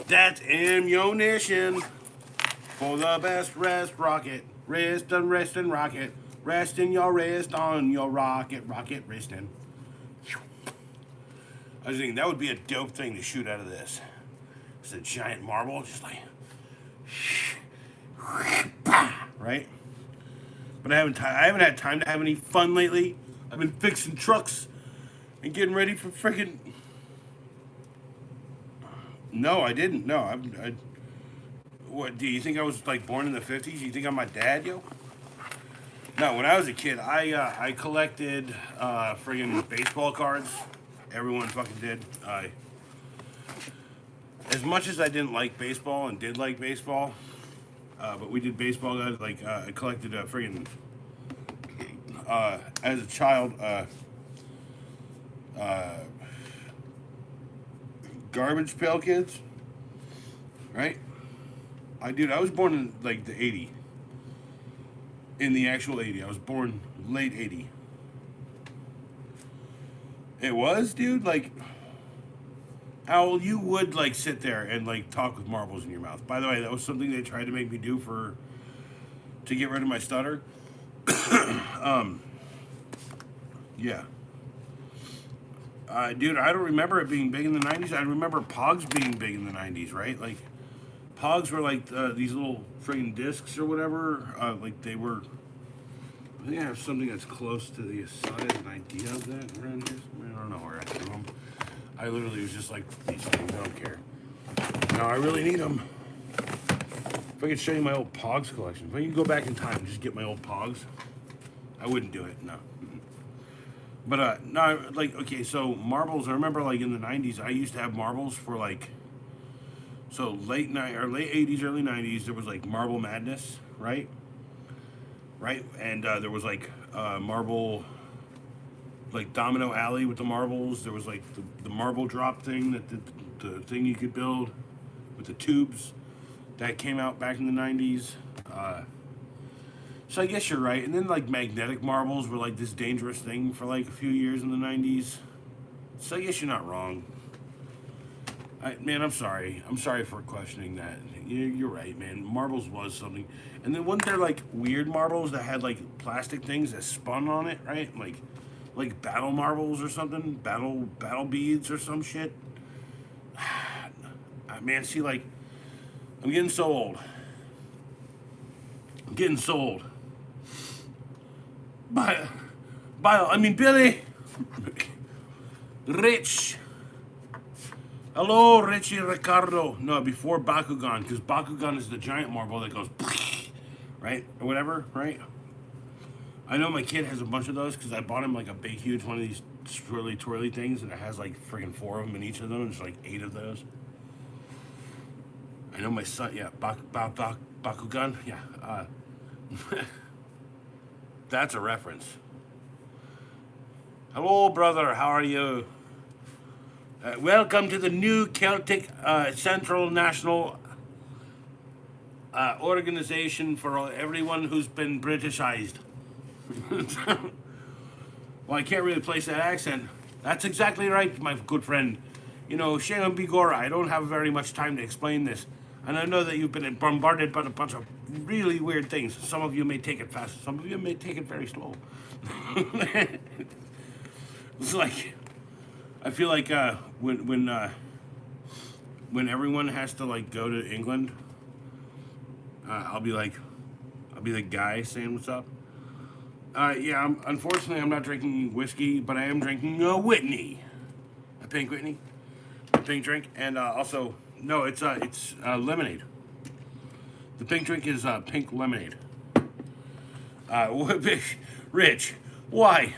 that's ammunition for the best rest rocket. Rest and rocket. Resting your wrist on your rocket resting. I was thinking that would be a dope thing to shoot out of this. It's a giant marble, just like, right? But I haven't had time to have any fun lately. I've been fixing trucks and getting ready for freaking. No, I didn't. No, I. What do you think I was like born in the 50s? You think I'm my dad, yo? No, when I was a kid, I collected friggin' baseball cards. Everyone fucking did. As much as I didn't like baseball and did like baseball, but we did baseball guys. Like I collected friggin' as a child garbage pail kids, right? I was born in like the 80, in the actual 80. I was born late 80. It was, dude. Like, how you would like sit there and like talk with marbles in your mouth. By the way, that was something they tried to make me do to get rid of my stutter. Yeah, dude. I don't remember it being big in the '90s. I remember Pogs being big in the '90s, right? Like, Pogs were like these little friggin' discs or whatever. Like they were. I think I have something that's close to the size and idea of that around here. I don't know where I threw them. I literally was just like, these things, I don't care. No, I really need them. If I could show you my old Pogs collection. If I could go back in time and just get my old Pogs, I wouldn't do it, no. But, no, like, okay, so marbles, I remember, like, in the 90s, I used to have marbles for, like, so late 80s, early 90s, there was, like, Marble Madness, right? Right? And there was, like, marble, like, Domino Alley with the marbles. There was, like, the marble drop thing, the thing you could build with the tubes. That came out back in the 90s. So I guess you're right. And then, like, magnetic marbles were, like, this dangerous thing for, like, a few years in the 90s. So I guess you're not wrong. Man, I'm sorry. I'm sorry for questioning that. You're right, man. Marbles was something. And then weren't there, like, weird marbles that had, like, plastic things that spun on it, right? Like battle marbles or something? Battle beads or some shit? Man, see, like, I'm getting so old. I'm getting so old. Billy. Rich. Hello, Richie Ricardo. No, before Bakugan, because Bakugan is the giant marble that goes, right? Or whatever, right? I know my kid has a bunch of those because I bought him like a big, huge one of these twirly things, and it has like friggin' 4 of them in each of them, and there's like 8 of those. I know my son, yeah, Bakugan, yeah. That's a reference. Hello, brother, how are you? Welcome to the new Celtic Central National organization for everyone who's been Britishized. Well, I can't really place that accent. That's exactly right, my good friend. You know, Shayla Bigora, I don't have very much time to explain this. And I know that you've been bombarded by a bunch of really weird things. Some of you may take it fast, some of you may take it very slow. It's like, I feel like when everyone has to like go to England, I'll be the guy saying what's up. Yeah, unfortunately, I'm not drinking whiskey, but I am drinking a Whitney, a pink Whitney, a pink drink, and also no, it's lemonade. The pink drink is pink lemonade. Rich, why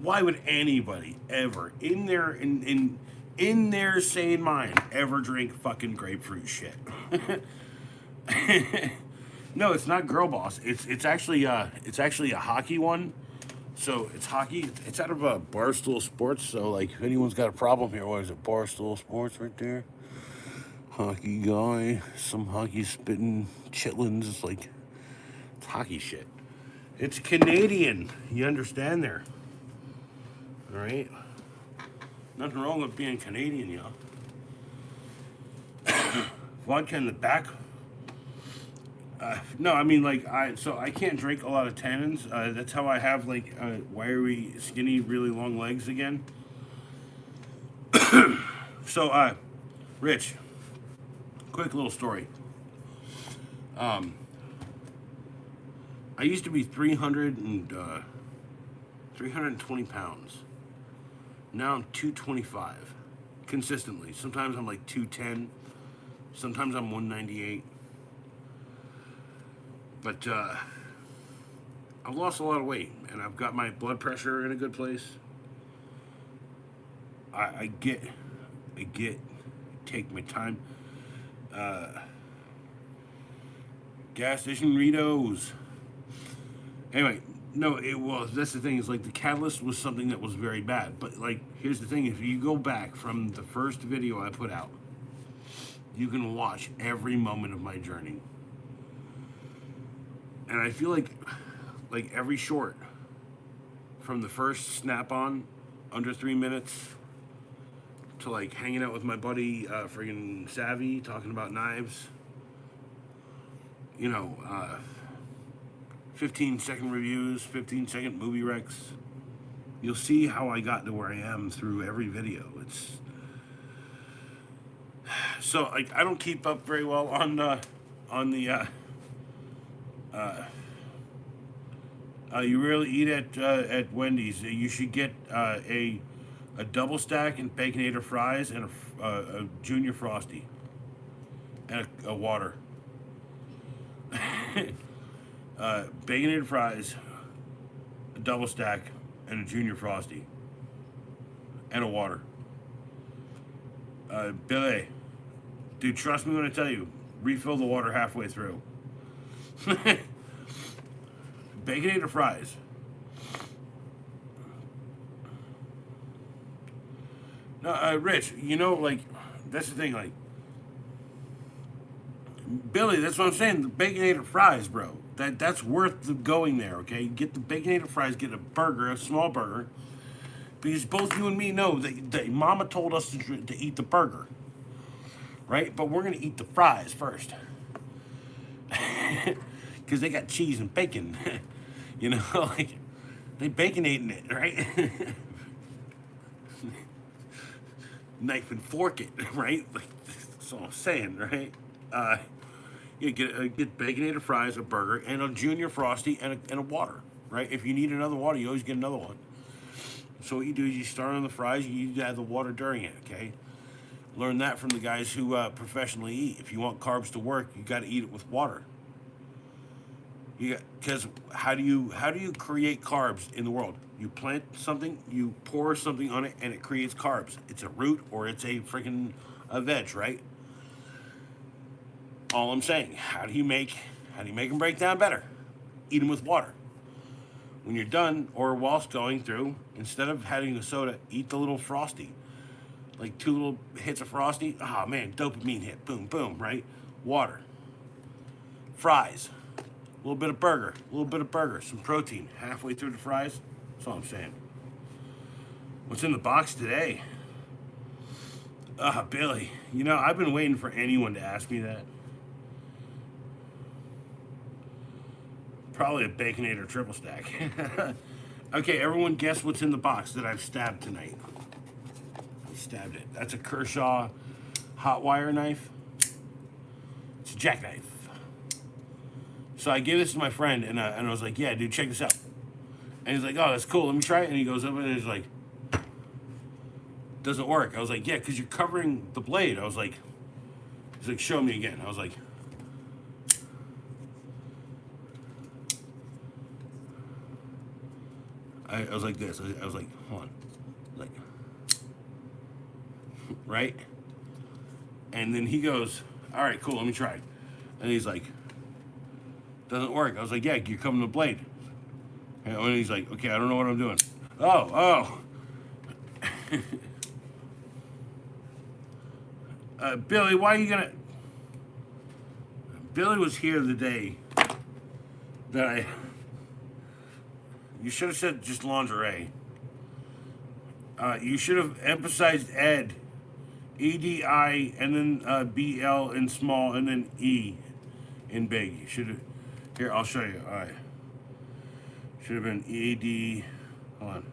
would anybody ever in their sane mind ever drink fucking grapefruit shit? No, it's not Girl Boss. It's actually a hockey one. So it's hockey. It's out of Barstool Sports. So like, if anyone's got a problem here, what is it? Barstool Sports right there. Hockey guy, some hockey spitting chitlins. It's hockey shit. It's Canadian. You understand there? All right. Nothing wrong with being Canadian, y'all. Vodka in the back. No, I mean I can't drink a lot of tannins. That's how I have like wiry, skinny, really long legs again. So, Rich, quick little story. I used to be 320 pounds. Now I'm 225 consistently. Sometimes I'm like 210. Sometimes I'm 198. But I've lost a lot of weight, and I've got my blood pressure in a good place. I get, take my time. Gas station Ritos. Anyway, no, it was. That's the thing. Is like the catalyst was something that was very bad. But like, here's the thing: if you go back from the first video I put out, you can watch every moment of my journey. And I feel like every short, from the first snap-on, under 3 minutes, to like hanging out with my buddy, friggin' Savvy, talking about knives. You know, 15-second reviews, 15-second movie recs. You'll see how I got to where I am through every video. It's so like I don't keep up very well on the you really eat at Wendy's. You should get a double stack and Baconator fries and a Junior Frosty and a water. Baconator fries, a double stack, and a Junior Frosty and a water. Billy, dude, trust me when I tell you, refill the water halfway through. Baconator fries. No, Rich, you know, like, that's the thing, like, Billy, that's what I'm saying, the Baconator fries, bro. That's worth the going there, okay? Get the Baconator fries, get a burger, a small burger, because both you and me know that Mama told us to eat the burger, right? But we're going to eat the fries first. Because they got cheese and bacon. You know, like, they baconating it, right? Knife and fork it, right? Like, that's all I'm saying, right? You get Baconator fries, a burger, and a Junior Frosty, and a water, right? If you need another water, you always get another one. So what you do is you start on the fries, you add the water during it, okay? Learn that from the guys who professionally eat. If you want carbs to work, you got to eat it with water. Because how do you create carbs in the world? You plant something, you pour something on it, and it creates carbs. It's a root or it's a freaking veg, right? All I'm saying, how do you make them break down better? Eat them with water. When you're done, or whilst going through, instead of having the soda, eat the little Frosty. Like 2 little hits of Frosty. Oh man, dopamine hit. Boom, boom, right? Water. Fries. A little bit of burger, some protein. Halfway through the fries, that's all I'm saying. What's in the box today? Billy, you know, I've been waiting for anyone to ask me that. Probably a Baconator triple stack. Okay, everyone guess what's in the box that I've stabbed tonight. I stabbed it. That's a Kershaw hot wire knife. It's a jackknife. So I gave this to my friend, and I was like, yeah, dude, check this out. And he's like, oh, that's cool. Let me try it. And he goes up and he's like, doesn't work. I was like, yeah, because you're covering the blade. I was like, he's like, show me again. I was like, I was like this. I was like, hold on. Like, right? And then he goes, all right, cool, let me try it. And he's like, doesn't work. I was like, yeah, you're covering the blade. And he's like, okay, I don't know what I'm doing. Oh. Billy, why are you gonna... Billy was here the day that you should have said just lingerie. You should have emphasized Ed. E-D-I, and then B-L in small, and then E in big. You should have... Here, I'll show you. All right. Should have been E-D... Hold on.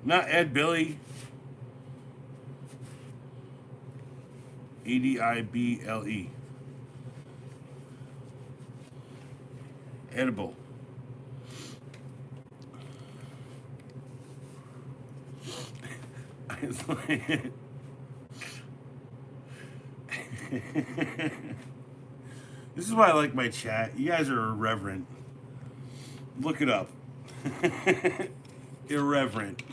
Not Ed, Billy. E-D-I-B-L-E. Edible. It's like- This is why I like my chat. You guys are irreverent. Look it up. Irreverent.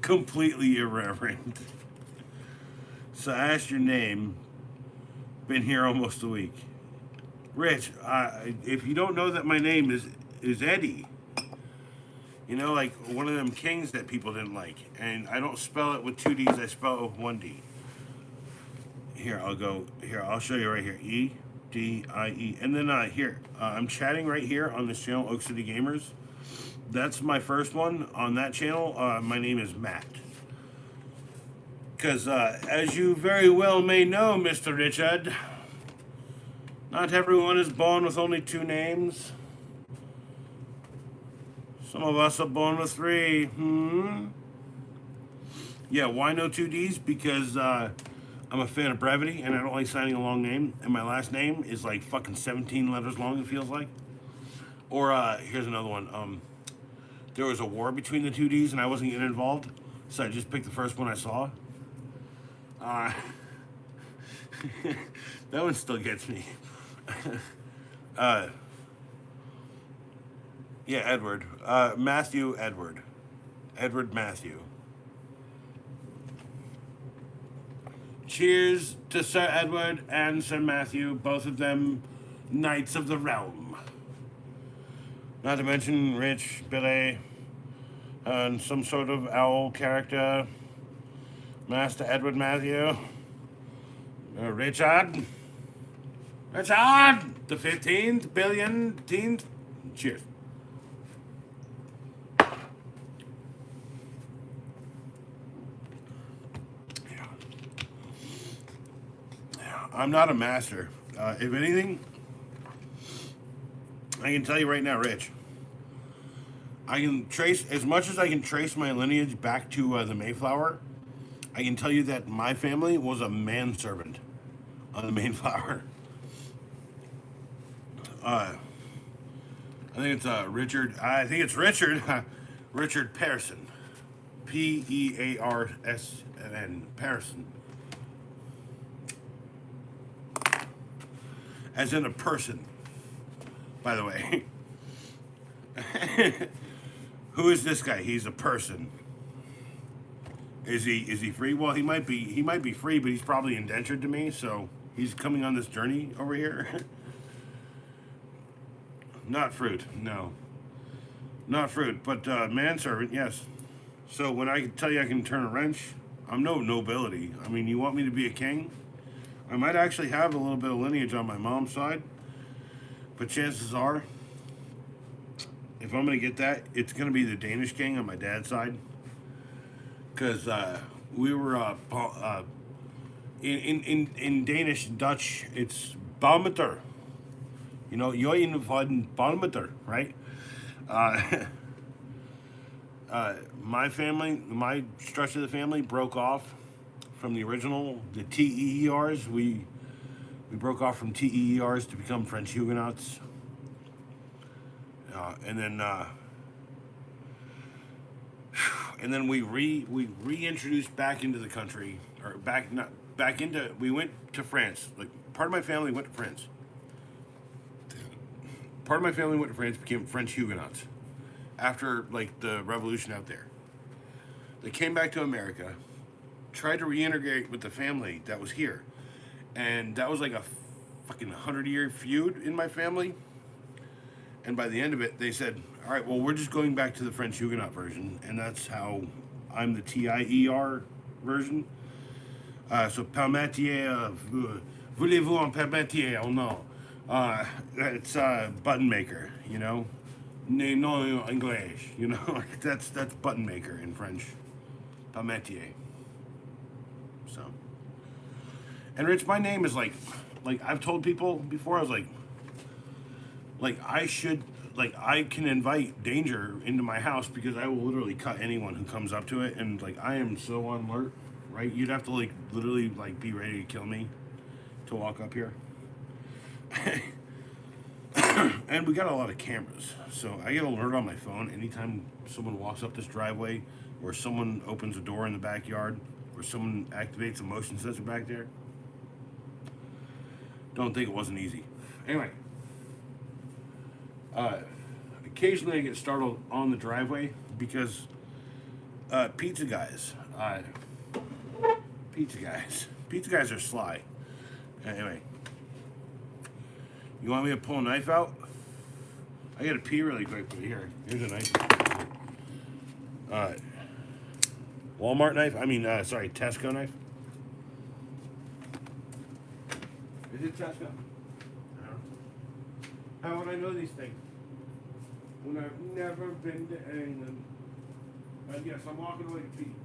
Completely irreverent. So I asked your name. Been here almost a week. Rich, if you don't know that my name is Eddie, you know, like one of them kings that people didn't like. And I don't spell it with two D's, I spell it with one D. Here, I'll show you right here. E-D-I-E. And then I'm chatting right here on this channel, Oak City Gamers. That's my first one. On that channel, my name is Matt. Because, as you very well may know, Mr. Richard, not everyone is born with only two names. Some of us are born with three. Yeah, why no two D's? Because I'm a fan of brevity, and I don't like signing a long name. And my last name is like fucking 17 letters long, it feels like. Or, here's another one. There was a war between the two D's, and I wasn't getting involved. So I just picked the first one I saw. That one still gets me. Yeah, Edward. Matthew Edward. Edward Matthew. Cheers to Sir Edward and Sir Matthew, both of them knights of the realm. Not to mention Rich, Billy, and some sort of owl character. Master Edward Matthew. Richard. Richard! The 15th billion-teenth. Cheers. I'm not a master. If anything, I can tell you right now, Rich. I can trace, as much as I can trace my lineage back to the Mayflower, I can tell you that my family was a manservant on the Mayflower. I think it's Richard. I think it's Richard. Richard Pearson. Pearson. Pearson. As in a person, by the way. Who is this guy? He's a person. Is he free? Well, he might be free, but he's probably indentured to me, so he's coming on this journey over here. Not fruit, no. Not fruit, but manservant, yes. So when I tell you I can turn a wrench, I'm no nobility. I mean, you want me to be a king? I might actually have a little bit of lineage on my mom's side, but chances are, if I'm going to get that, it's going to be the Danish king on my dad's side. Because we were, in Danish and Dutch, it's Barometer. You know, Join van Barometer, right? My family, my stretch of the family broke off from the original, the TEERs. We broke off from TEERs to become French Huguenots. And then we reintroduced back into the country, or we went to France. Like, part of my family went to France. Part of my family went to France, became French Huguenots after, like, the revolution out there. They came back to America, tried to reintegrate with the family that was here, and that was like a fucking 100-year feud in my family. And by the end of it, they said, all right, well, we're just going back to the French Huguenot version, and that's how I'm the TIER version. So Parmentier, voulez-vous un parmentier? Oh no. It's button maker, you know. No English, you know. that's button maker in French. Parmentier. So. And Rich, my name is like I've told people before, I was like I can invite danger into my house because I will literally cut anyone who comes up to it, and like I am so on alert, right? You'd have to like literally like be ready to kill me to walk up here. And we got a lot of cameras, so I get an alert on my phone anytime someone walks up this driveway, or someone opens a door in the backyard, or someone activates a motion sensor back there. Don't think it wasn't easy. Anyway, occasionally I get startled on the driveway because pizza guys are sly. Anyway, you want me to pull a knife out? I gotta pee really quick, but here's a knife. Walmart knife? Sorry, Tesco knife. Is it Tesco? How would I know these things? When I've never been to England. Yes, I'm walking away to pee.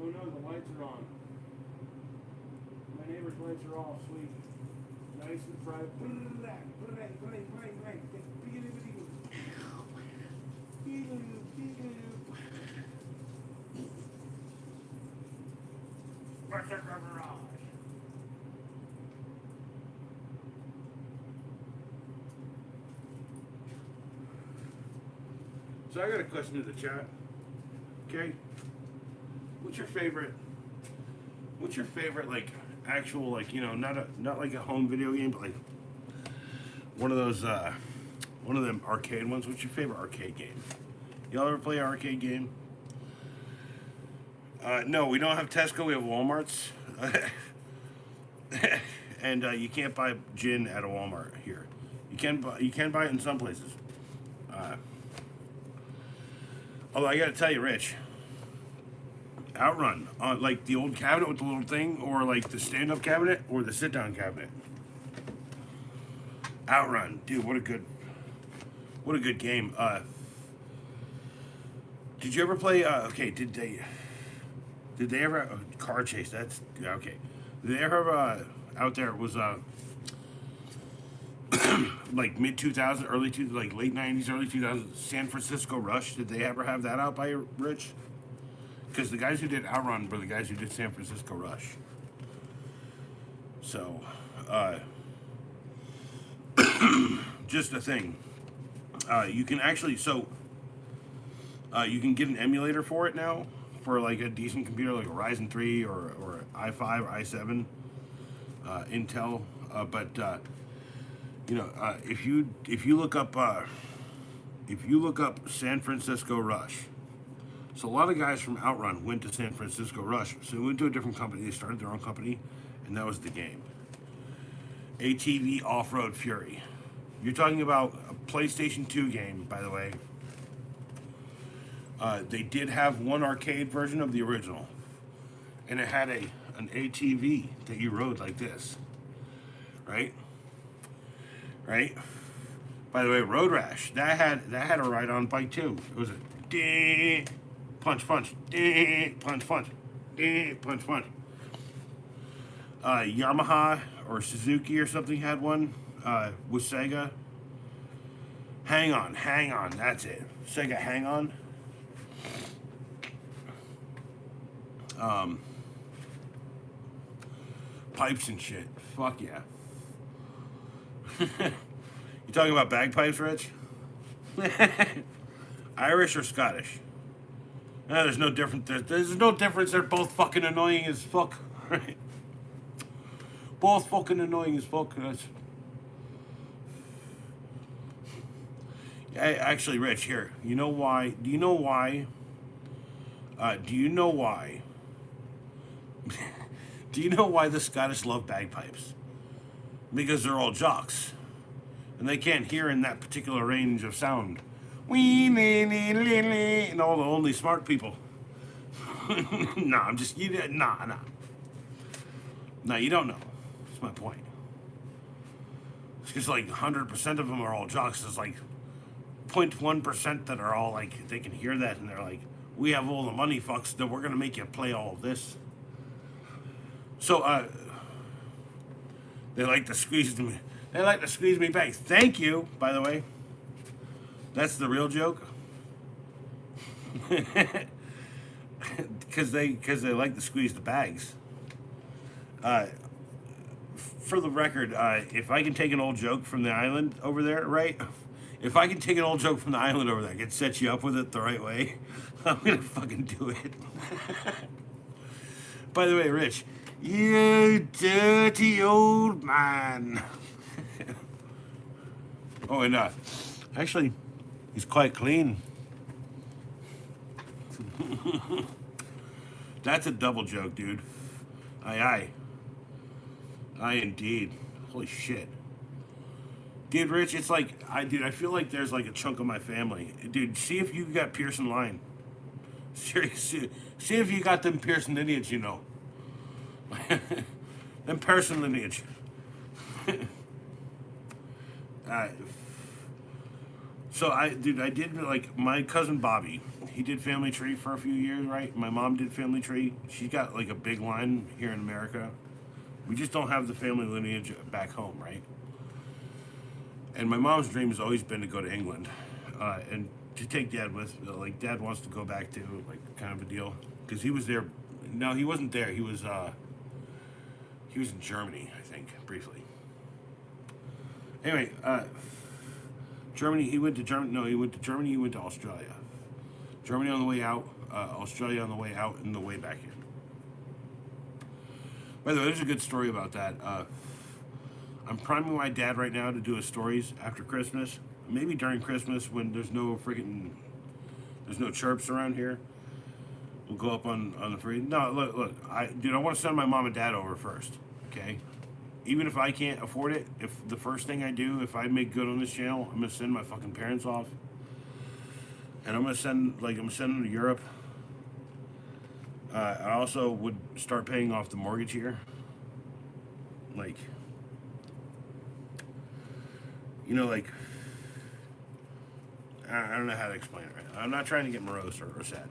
Oh no, the lights are on. My neighbor's lights are all sweet. Nice and bright. So I got a question to the chat. Okay? What's your favorite like actual, like, you know, not like a home video game, but like one of those one of them arcade ones? What's your favorite arcade game? Y'all ever play an arcade game? No, we don't have Tesco, we have Walmart's. And you can't buy gin at a Walmart here. You can buy it in some places. Although I gotta tell you, Rich, Outrun, like the old cabinet with the little thing, or like the stand-up cabinet, or the sit-down cabinet. Outrun, dude, what a good game. Did you ever play? Okay, did they ever car chase? That's okay. Did they ever out there? It was like mid 2000s, like late 90s, early 2000s, San Francisco Rush. Did they ever have that out by Rich? Because the guys who did Outrun were the guys who did San Francisco Rush. So, just a thing. You can actually, you can get an emulator for it now, for like a decent computer, like a Ryzen 3 or i5 or i7, Intel. If you look up San Francisco Rush. So a lot of guys from Outrun went to San Francisco Rush. So they went to a different company. They started their own company, and that was the game. ATV Off-Road Fury. You're talking about a PlayStation 2 game, by the way. They did have one arcade version of the original, and it had an ATV that you rode like this, right? By the way, Road Rash, that had a ride-on bike too. It was a ding, punch, ding, punch, ding, punch. Yamaha or Suzuki or something had one with Sega. Hang on, that's it. Sega Hang On. Pipes and shit. Fuck yeah. You talking about bagpipes, Rich? Irish or Scottish? No, there's no difference. There's no difference. They're both fucking annoying as fuck. Right? Both fucking annoying as fuck. Actually, Rich, here. You know why? Do you know why? Do you know why? Do you know why the Scottish love bagpipes? Because they're all jocks. And they can't hear in that particular range of sound. And all the only smart people. No, I'm just, nah. No, you don't know. That's my point. It's just like 100% of them are all jocks. There's like 0.1% that are all like, they can hear that and they're like, we have all the money, fucks, that we're going to make you play all of this. So, they like to squeeze me. They like to squeeze me back. Thank you, by the way. That's the real joke. Because they like to squeeze the bags. for the record, if I can take an old joke from the island over there, right? If I can take an old joke from the island over there, I can set you up with it the right way. I'm gonna fucking do it. By the way, Rich, you dirty old man. Oh, and actually, he's quite clean. That's a double joke, dude. Aye, aye, indeed. Holy shit, dude, Rich. It's like I feel like there's like a chunk of my family, dude. See if you got Pearson line. Seriously, see if you got them Pearson lineage, you know. Them Pearson lineage. uh, so I did like my cousin Bobby. He did Family Tree for a few years, right? My mom did Family Tree. She got like a big line here in America. We just don't have the family lineage back home, right? And my mom's dream has always been to go to England, and to take Dad with. Like Dad wants to go back to, like, kind of a deal, because he was there. No, he wasn't there. He was in Germany, I think, briefly. Anyway, Germany. He went to Germany. No, he went to Germany. He went to Australia. Germany on the way out, Australia on the way out, and the way back in. By the way, there's a good story about that. I'm priming my dad right now to do his stories after Christmas. Maybe during Christmas when there's no chirps around here. We'll go up on the free. No, look. I want to send my mom and dad over first. Okay. Even if I can't afford it, if the first thing I do, if I make good on this channel, I'm gonna send my fucking parents off. And I'm gonna send them to Europe. I also would start paying off the mortgage here. Like, like, I don't know how to explain it right now. I'm not trying to get morose or sad.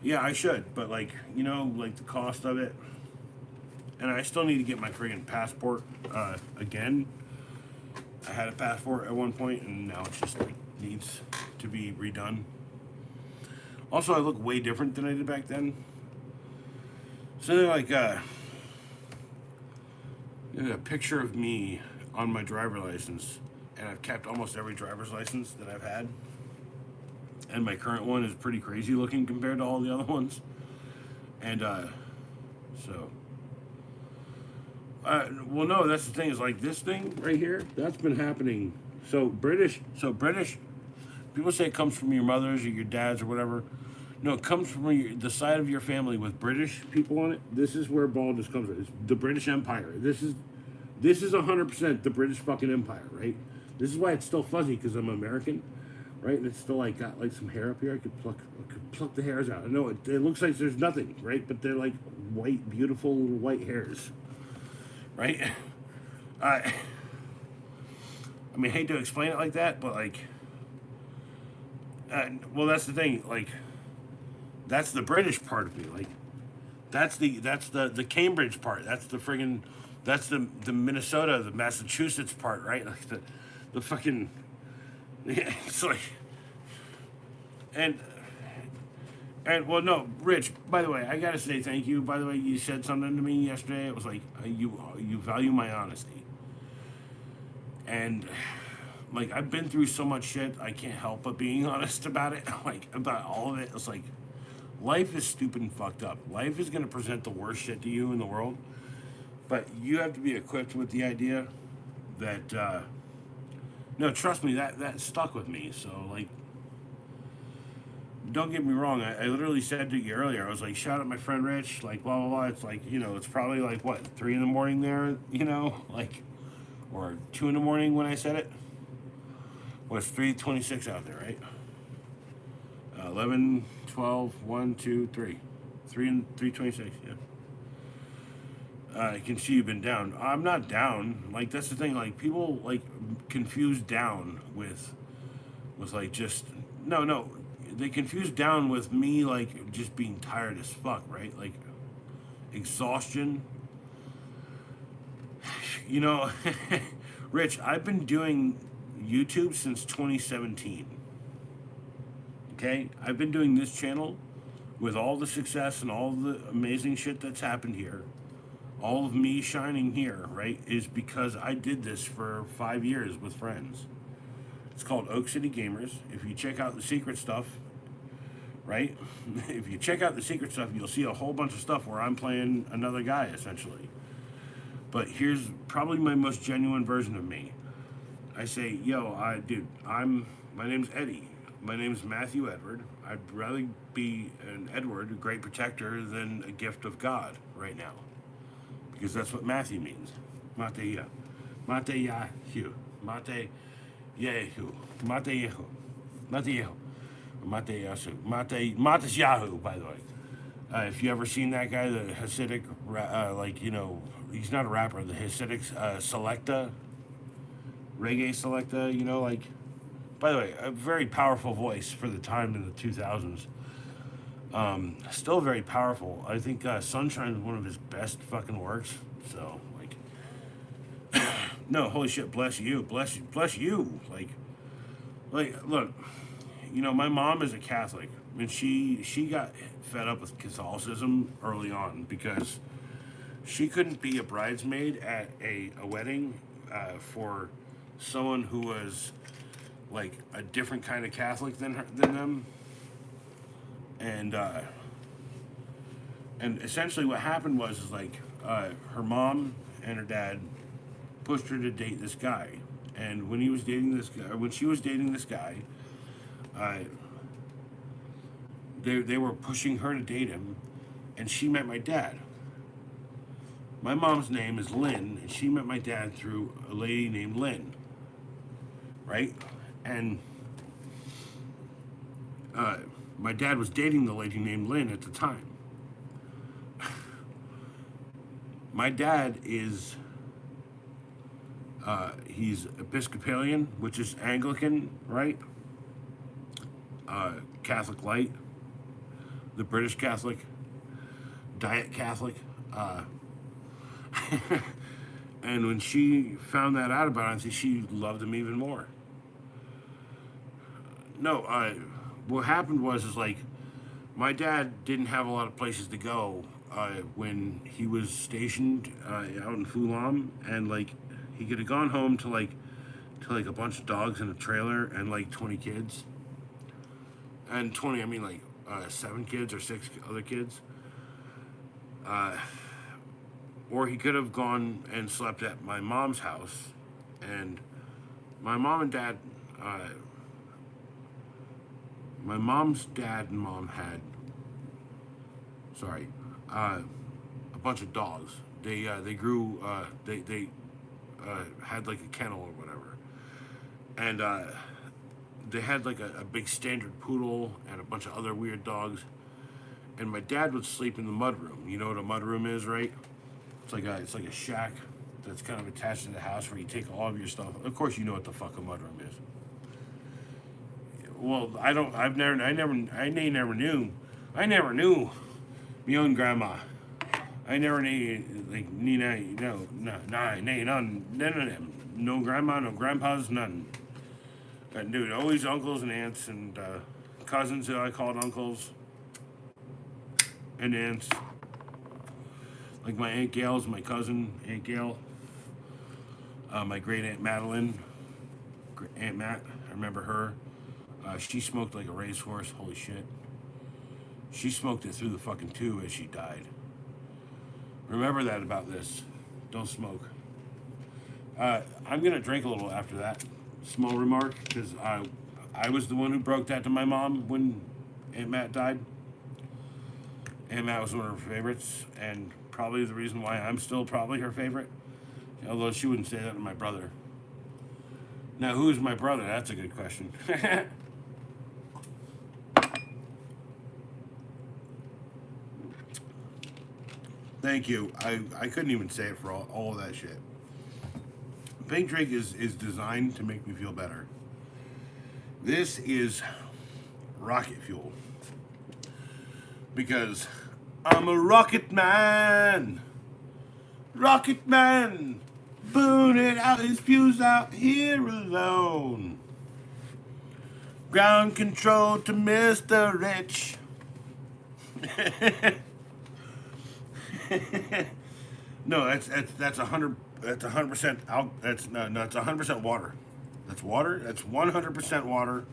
Yeah, I should, but like, like the cost of it. And I still need to get my friggin' passport again. I had a passport at one point, and now it's just like needs to be redone. Also, I look way different than I did back then. So they're like a picture of me on my driver license, and I've kept almost every driver's license that I've had. And my current one is pretty crazy looking compared to all the other ones. And well, no, that's the thing, is like this thing right here, that's been happening. So British, people say it comes from your mothers or your dads or whatever. No, it comes from the side of your family with British people on it. This is where baldness comes from. It's the British Empire. This is 100% the British fucking Empire, right? This is why it's still fuzzy, because I'm American, right? And it's still like got like some hair up here. I could pluck the hairs out. I know it looks like there's nothing, right? But they're like white, beautiful little white hairs, right? I mean, I hate to explain it like that, but like, well, that's the thing. Like, that's the British part of me. Like, that's the Cambridge part. That's the friggin', that's the Minnesota, the Massachusetts part, right? Like the fucking, yeah, it's like, and well, no, Rich, by the way, I gotta say thank you. By the way, you said something to me yesterday. It was like, you value my honesty. And like, I've been through so much shit, I can't help but being honest about it. Like, about all of it. It's like, life is stupid and fucked up. Life is gonna present the worst shit to you in the world. But you have to be equipped with the idea that, no, trust me, that stuck with me. So, like, don't get me wrong. I literally said to you earlier, I was like, shout out my friend Rich, like, blah, blah, blah. It's like, it's probably like, what, 3 in the morning there, like, or 2 in the morning when I said it? Well, it's 3:26 out there, right? 11, 12, 1, 2, 3. 3:26, yeah. I can see you've been down. I'm not down. Like, that's the thing. Like, people, like, confuse down with like, just, no. They confuse down with me, like, just being tired as fuck, right? Like, exhaustion. Rich, I've been doing YouTube since 2017. Okay? I've been doing this channel with all the success and all the amazing shit that's happened here all of me shining here, right, is because I did this for 5 years with friends. It's called Oak City Gamers. If you check out the secret stuff, right? If you check out the secret stuff, you'll see a whole bunch of stuff where I'm playing another guy, essentially. But here's probably my most genuine version of me. I say, yo, my name's Eddie. My name's Matthew Edward. I'd rather be an Edward, a great protector, than a gift of God right now. Because that's what Matthew means. Mate Yahu. Mate Yehu. Mate Yehu. Mate Yehu. Mate Yasu. Mate's Yahoo, by the way. If you ever seen that guy, the Hasidic, he's not a rapper, the Hasidic Selecta, reggae Selecta, by the way, a very powerful voice for the time in the 2000s. Still very powerful. I think Sunshine is one of his best fucking works. So, no, holy shit, bless you. Look, my mom is a Catholic, and she got fed up with Catholicism early on because she couldn't be a bridesmaid at a wedding for someone who was like a different kind of Catholic than them, and essentially what happened was her mom and her dad pushed her to date this guy, and when she was dating this guy, they were pushing her to date him, and she met my dad. My mom's name is Lynn, and she met my dad through a lady named Lynn, right? And my dad was dating the lady named Lynn at the time. My dad is, he's Episcopalian, which is Anglican, right? Catholic Light, the British Catholic, Diet Catholic. And when she found that out about him, she loved him even more. No, what happened was my dad didn't have a lot of places to go when he was stationed out in Fulham, and he could have gone home to a bunch of dogs in a trailer and 20 kids, and 20 I mean 7 kids or 6 other kids, or he could have gone and slept at my mom's house, and my mom and dad. My mom's dad and mom had, a bunch of dogs. They grew, they had a kennel or whatever, and they had a big standard poodle and a bunch of other weird dogs. And my dad would sleep in the mudroom. You know what a mudroom is, right? It's like a shack that's kind of attached to the house where you take all of your stuff. Of course, you know what the fuck a mudroom is. Well, I never knew my own grandma. I never knew, none of them. No grandma, no grandpas, none. But dude, always uncles and aunts and cousins that I called uncles and aunts. Like my Aunt Gail's my cousin, Aunt Gail. My great Aunt Madeline, Aunt Matt, I remember her. She smoked like a racehorse, holy shit. She smoked it through the fucking tube as she died. Remember that about this. Don't smoke. I'm gonna drink a little after that. Small remark, because I was the one who broke that to my mom when Aunt Matt died. Aunt Matt was one of her favorites, and probably the reason why I'm still probably her favorite. Although she wouldn't say that to my brother. Now, who's my brother? That's a good question. Thank you. I couldn't even say it for all of that shit. Pink Drink is designed to make me feel better. This is rocket fuel. Because I'm a rocket man. Rocket man. Booting out his fuse out here alone. Ground control to Mr. Rich. No, that's 100% that's no, it's 100% water. That's water. That's 100% water.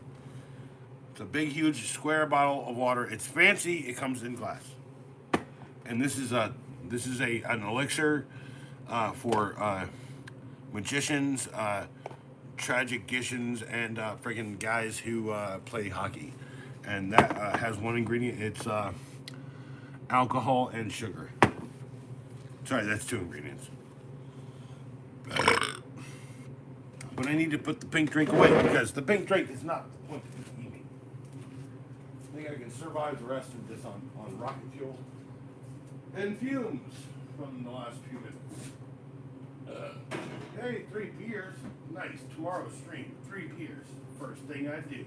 It's a big, huge square bottle of water. It's fancy. It comes in glass, and this is a an elixir for magicians, tragicicians, and freaking guys who play hockey. And that has one ingredient. It's alcohol and sugar. Sorry, that's two ingredients. But I need to put the pink drink away because the pink drink is not the point of this evening. I think I can survive the rest of this on rocket fuel and fumes from the last few minutes. Hey, 3 beers. Nice. Tomorrow's stream. 3 beers. First thing I do.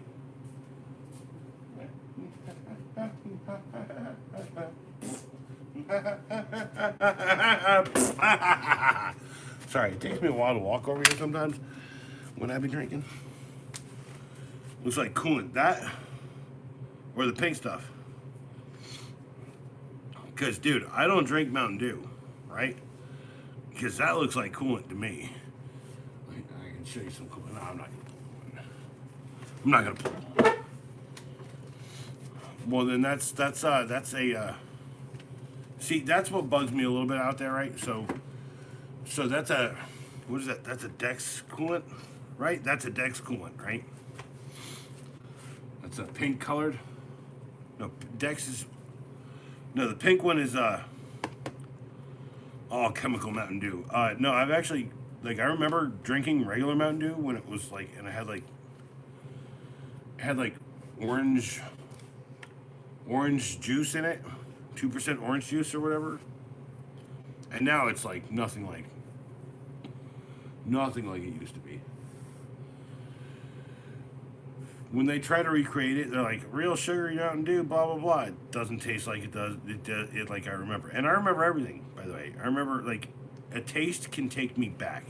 Sorry, it takes me a while to walk over here sometimes when I be drinking. Looks like coolant. That or the pink stuff. Because, dude, I don't drink Mountain Dew, right? Because that looks like coolant to me. I can show you some coolant. No, I'm not gonna. Well, then that's a. See, that's what bugs me a little bit out there, right? So that's a, what is that? That's a Dex coolant, right? That's a Dex coolant, right? That's a pink colored. No, Dex is. No, the pink one is all chemical Mountain Dew. No, I've actually I remember drinking regular Mountain Dew when it was like, and it had like orange juice in it, 2% orange juice or whatever. And now it's like nothing like it used to be. When they try to recreate it, they're like, real sugary Mountain Dew, blah blah blah. It doesn't taste like it does. It like I remember, and I remember everything. By the way, I remember like a taste can take me back.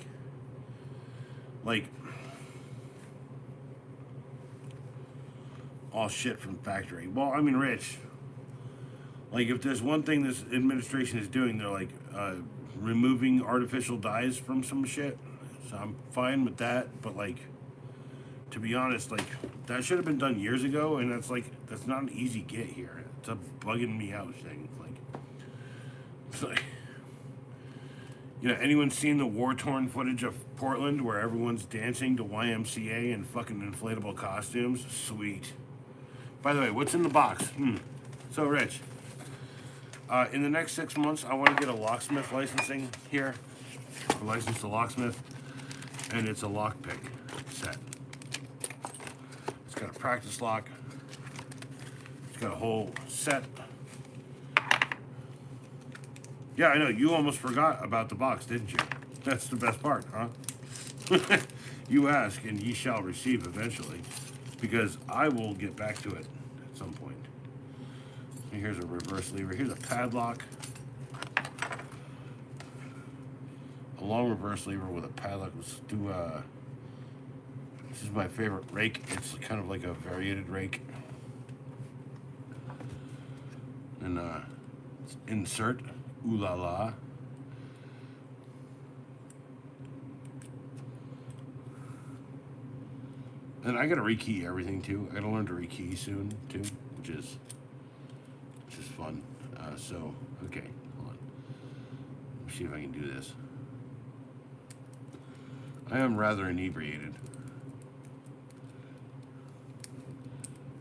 Like all shit from factory. Well, I mean, Rich. Like if there's one thing this administration is doing, they're like removing artificial dyes from some shit. So I'm fine with that, but like, to be honest, like that should have been done years ago, and that's not an easy get here. It's a bugging me out thing. Like, it's like, you know, anyone seen the war-torn footage of Portland where everyone's dancing to YMCA in fucking inflatable costumes? Sweet. By the way, what's in the box? So Rich. In the next 6 months, I want to get a locksmith licensing here. A license to locksmith, and it's a lockpick set. It's got a practice lock. It's got a whole set. Yeah, I know. You almost forgot about the box, didn't you? That's the best part, huh? You ask, and ye shall receive eventually, because I will get back to it at some point. Here's a reverse lever. Here's a padlock. A long reverse lever with a padlock. Let's do, this is my favorite rake. It's kind of like a variated rake. And insert. Ooh la la. And I gotta rekey everything too. I gotta learn to rekey soon too, which is fun. So, okay, hold on. Let me see if I can do this. I am rather inebriated.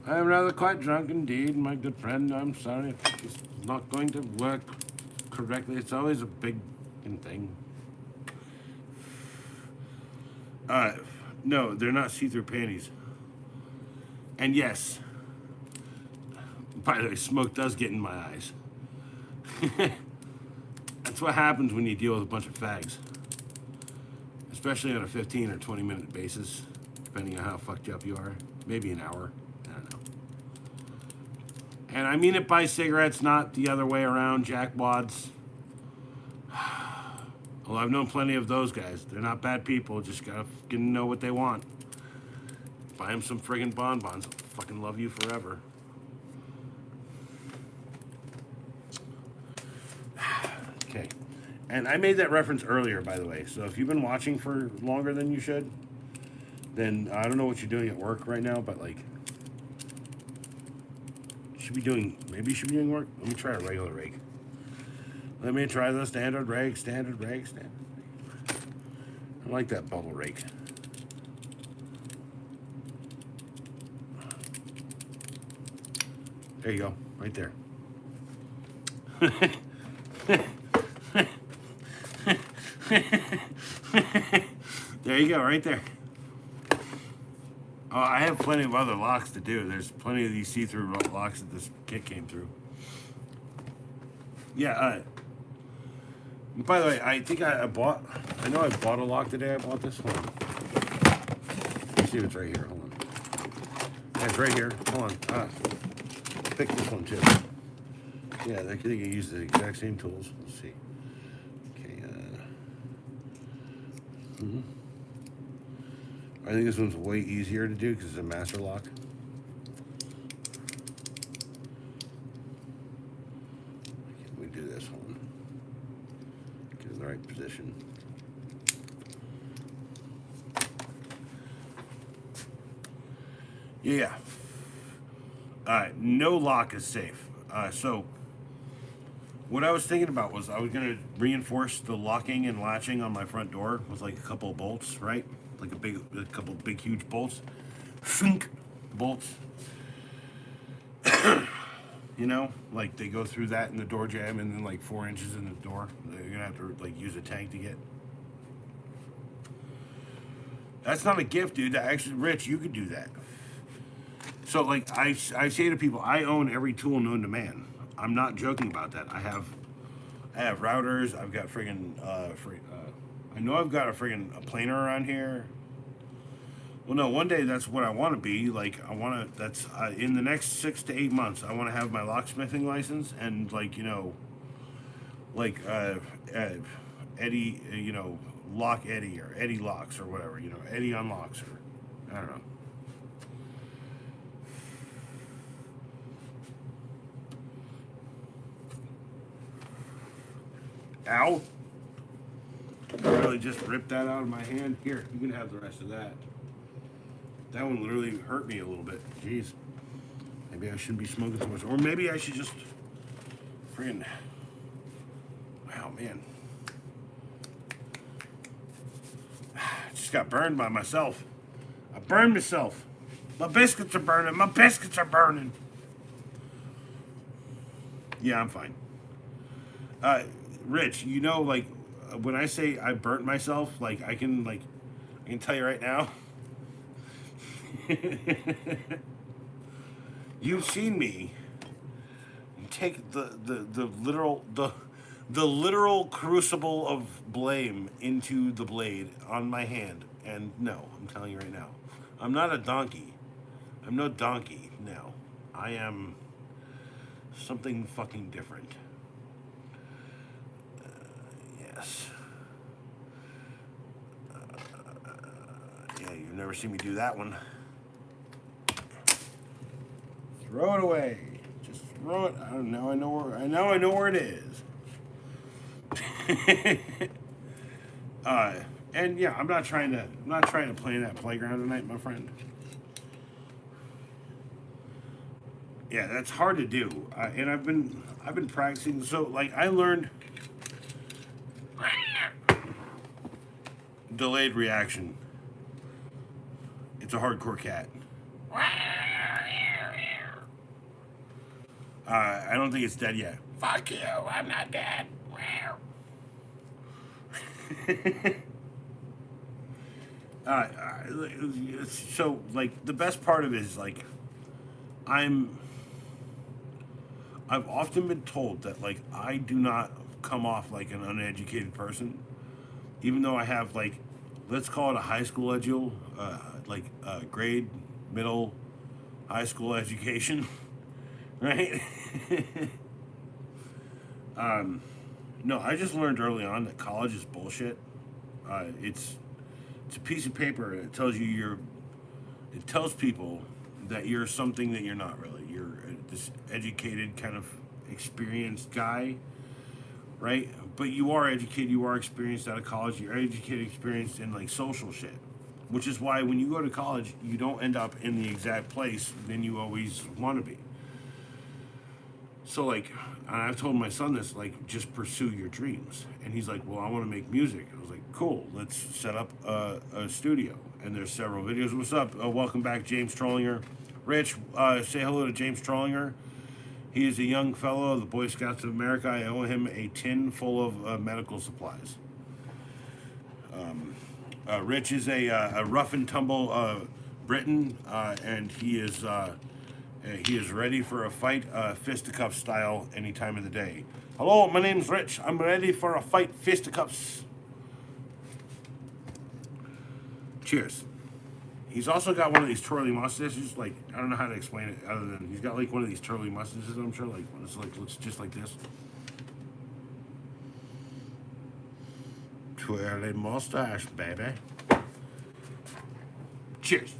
I am rather quite drunk indeed, my good friend. I'm sorry if it's not going to work correctly. It's always a big thing. No, they're not see-through panties. And yes, by the way, smoke does get in my eyes. That's what happens when you deal with a bunch of fags. Especially on a 15 or 20 minute basis, depending on how fucked up you are. Maybe an hour, I don't know. And I mean it by cigarettes, not the other way around, jackwads. Well, I've known plenty of those guys. They're not bad people, just gotta fucking know what they want. Buy them some friggin' bonbons, they'll fucking love you forever. Okay. And I made that reference earlier, by the way. So if you've been watching for longer than you should, then I don't know what you're doing at work right now, but like, maybe you should be doing work. Let me try a regular rake. Let me try the standard rake, standard rake, standard rake. I like that bubble rake. There you go, right there. There you go, right there. Oh, I have plenty of other locks to do. There's plenty of these see-through locks that this kit came through. Yeah, by the way, I think I bought a lock today. I bought this one. Let's see if it's right here. Hold on. Yeah, it's right here. Hold on. Pick this one too. Yeah, they can use the exact same tools. Let's see. Okay. I think this one's way easier to do because it's a master lock. We do this one. Get in the right position. Yeah. No lock is safe. So what I was thinking about was I was going to reinforce the locking and latching on my front door with like a couple of bolts, right? Like a couple of big, huge bolts. Fink bolts. You know, like they go through that in the door jamb and then like 4 inches in the door. You're going to have to like use a tank to get. That's not a gift, dude. Actually, Rich, you could do that. So like I say to people, I own every tool known to man. I'm not joking about that. I have routers. I've got friggin' I know I've got a planer around here. Well, no, one day that's what I want to be. Like I want to. That's in the next 6 to 8 months. I want to have my locksmithing license and like Eddie, Lock Eddie or Eddie Locks or whatever. Eddie Unlocks or I don't know. Ow. I really just ripped that out of my hand. Here, you can have the rest of that. That one literally hurt me a little bit. Jeez. Maybe I shouldn't be smoking so much. Or maybe I should just friggin'. Wow, man. I just got burned by myself. I burned myself. My biscuits are burning. My biscuits are burning. Yeah, I'm fine. Rich, like when I say I burnt myself, like I can tell you right now. You've seen me take the literal crucible of blame into the blade on my hand, and no, I'm telling you right now, I'm not a donkey. I'm no donkey now. I am something fucking different. Yes. Yeah, you've never seen me do that one. Throw it away. Just throw it. I don't know. I know where it is. And yeah, I'm not trying to play in that playground tonight, my friend. Yeah, that's hard to do. And I've been practicing. So like I learned delayed reaction. It's a hardcore cat. I don't think it's dead yet. Fuck you, I'm not dead. So like the best part of it is like I've often been told that like I do not come off like an uneducated person, even though I have like, let's call it a high school grade, middle, high school education, right? No, I just learned early on that college is bullshit. It's a piece of paper and it tells people that you're something that you're not really. You're this educated kind of experienced guy right? But you are educated, you are experienced out of college, you're educated, experienced in like social shit. Which is why when you go to college, you don't end up in the exact place then you always want to be. So like, I've told my son this, like, just pursue your dreams. And he's like, well, I want to make music. I was like, cool, let's set up a studio. And there's several videos. What's up? Welcome back, James Trollinger. Rich, say hello to James Trollinger. He is a young fellow of the Boy Scouts of America. I owe him a tin full of medical supplies. Rich is a rough and tumble Briton, and he is ready for a fight, fisticuff style, any time of the day. Hello, my name's Rich. I'm ready for a fight, fisticuffs. Cheers. He's also got one of these twirly mustaches. Like, I don't know how to explain it other than he's got like one of these twirly mustaches. I'm sure, like, it's like looks just like this. Twirly mustache, baby. Cheers.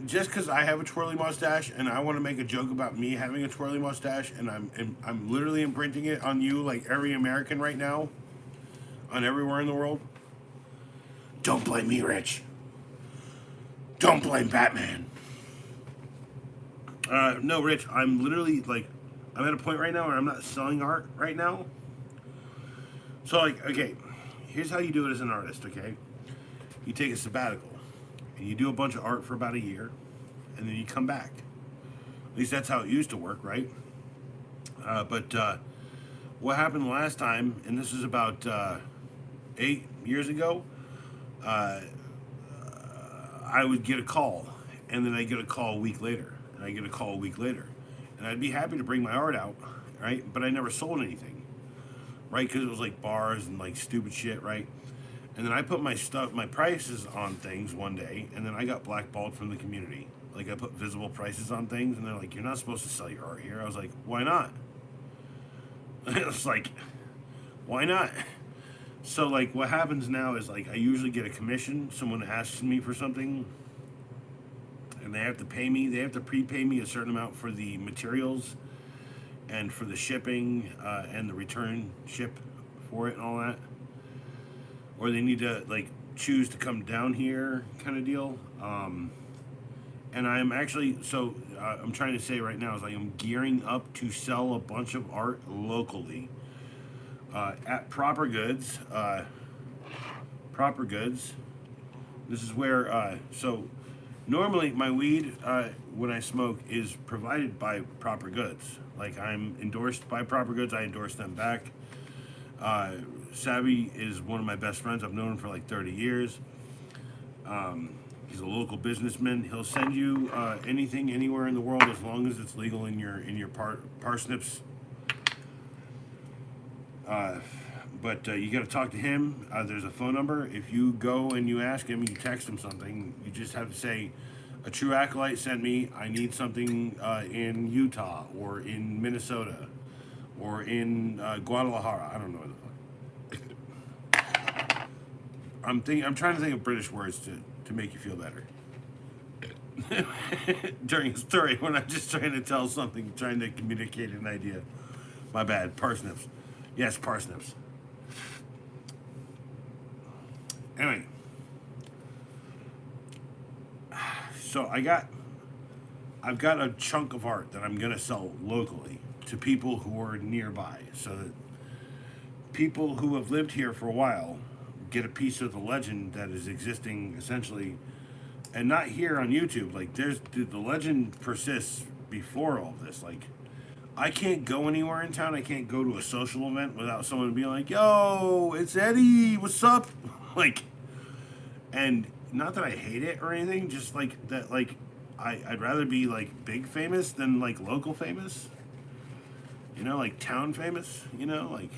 Just because I have a twirly mustache and I want to make a joke about me having a twirly mustache, and I'm literally imprinting it on you, like every American right now, on everywhere in the world. Don't blame me, Rich. Don't blame Batman. No, Rich, I'm literally like, I'm at a point right now where I'm not selling art right now. So, like, okay, here's how you do it as an artist, okay? You take a sabbatical, and you do a bunch of art for about a year, and then you come back. At least that's how it used to work, right? But what happened last time, and this was about 8 years ago, I would get a call, and then I get a call a week later, and I get a call a week later, and I'd be happy to bring my art out, right? But I never sold anything, right? Because it was like bars and like stupid shit, right? And then I put my prices on things one day, and then I got blackballed from the community. Like, I put visible prices on things, and they're like, "You're not supposed to sell your art here." I was like, "Why not?" It was like, "Why not?" So, like, what happens now is, like, I usually get a commission. Someone asks me for something, and they have to pay me. They have to prepay me a certain amount for the materials and for the shipping and the return ship for it and all that. Or they need to, like, choose to come down here kind of deal. And I'm actually, so I'm trying to say right now is, like, I'm gearing up to sell a bunch of art locally at Proper Goods. Proper Goods. This is where, so normally my weed, when I smoke, is provided by Proper Goods. Like, I'm endorsed by Proper Goods. I endorse them back. Savvy is one of my best friends. I've known him for like 30 years. He's a local businessman. He'll send you anything anywhere in the world as long as it's legal in your parsnips. But you got to talk to him. There's a phone number. If you go and you ask him, you text him something, you just have to say, "A True Acolyte sent me. I need something in Utah or in Minnesota or in Guadalajara." I don't know where the fuck. I'm trying to think of British words to make you feel better. During a story when I'm just trying to tell something, trying to communicate an idea. My bad. Parsnips. Yes, parsnips. Anyway. So I've got a chunk of art that I'm gonna sell locally to people who are nearby, so that people who have lived here for a while get a piece of the legend that is existing essentially, and not here on YouTube. Like, the legend persists before all this. Like, I can't go anywhere in town. I can't go to a social event without someone being like, "Yo, it's Eddie. What's up?" Like, and not that I hate it or anything, just like that. Like, I'd rather be like big famous than like local famous. Like town famous. Like.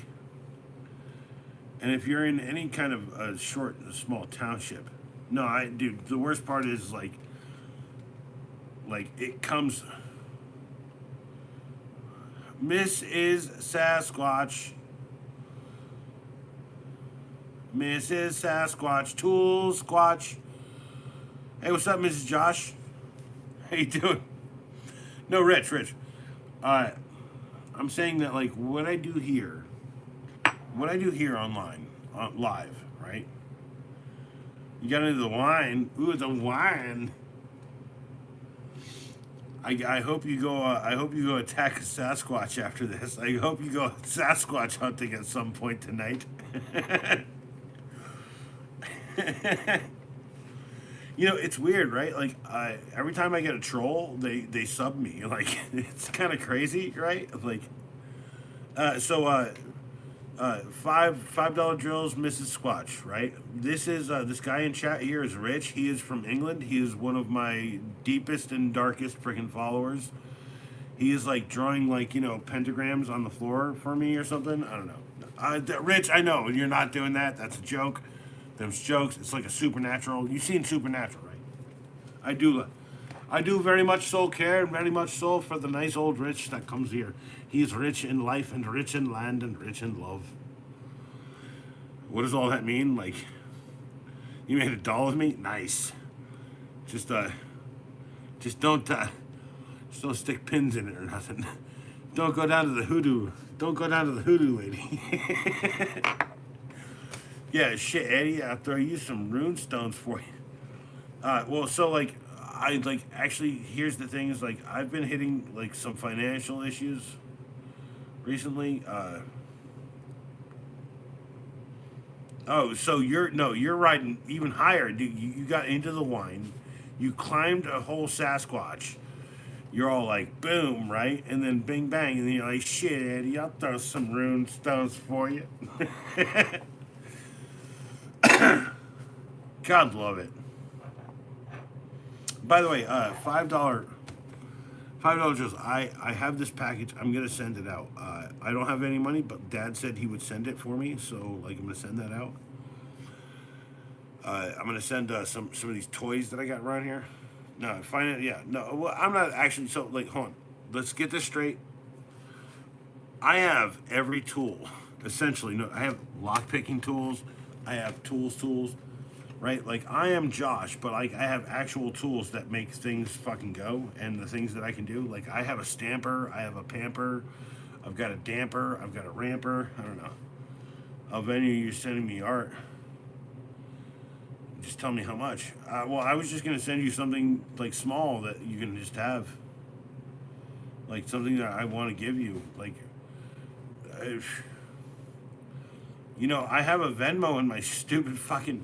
And if you're in any kind of a small township, no, dude, the worst part is like it comes. Miss is Sasquatch. Mrs. Sasquatch, Tools, Squatch. Hey, what's up, Mrs. Josh? How you doing? No, Rich. Uh, I'm saying that like what I do here online, live, right? You got into the wine. Ooh, the wine. I hope you go. I hope you go attack a Sasquatch after this. I hope you go Sasquatch hunting at some point tonight. You know, it's weird, right? Like, every time I get a troll, they sub me. Like, it's kind of crazy, right? Like, $5 drills, Mrs. Squatch, right? This is this guy in chat here is Rich. He is from England. He is one of my deepest and darkest freaking followers. He is like drawing like pentagrams on the floor for me or something. I don't know. Rich, I know you're not doing that. That's a joke. Them's jokes. It's like a Supernatural. You've seen Supernatural, right? I do very much so care and very much so for the nice old Rich that comes here. He's rich in life and rich in land and rich in love. What does all that mean? Like, you made a doll of me? Nice. Just don't stick pins in it or nothing. Don't go down to the hoodoo. Don't go down to the hoodoo lady. Yeah, shit, Eddie. I'll throw you some rune stones for you. Well, so like, actually, here's the thing: is like, I've been hitting like some financial issues recently. Oh, so you're riding even higher, dude. You got into the wine, you climbed a whole Sasquatch. You're all like, boom, right? And then bing bang, and then you're like, shit, Eddie, I'll throw some rune stones for you. God love it. By the way, $5 just I have this package. I'm gonna send it out. I don't have any money, but Dad said he would send it for me, so like I'm gonna send that out. I'm gonna send some of these toys that I got around here. No, find it. Yeah, no. Well, I'm not actually. So like, hold on. Let's get this straight. I have every tool, essentially. No, I have lock picking tools. I have tools. Right? Like I am Josh, but like I have actual tools that make things fucking go, and the things that I can do. Like I have a stamper, I have a pamper, I've got a damper, I've got a ramper. I don't know. Of any of you sending me art, just tell me how much. Well, I was just gonna send you something like small that you can just have, like something that I want to give you. Like, I have a Venmo in my stupid fucking.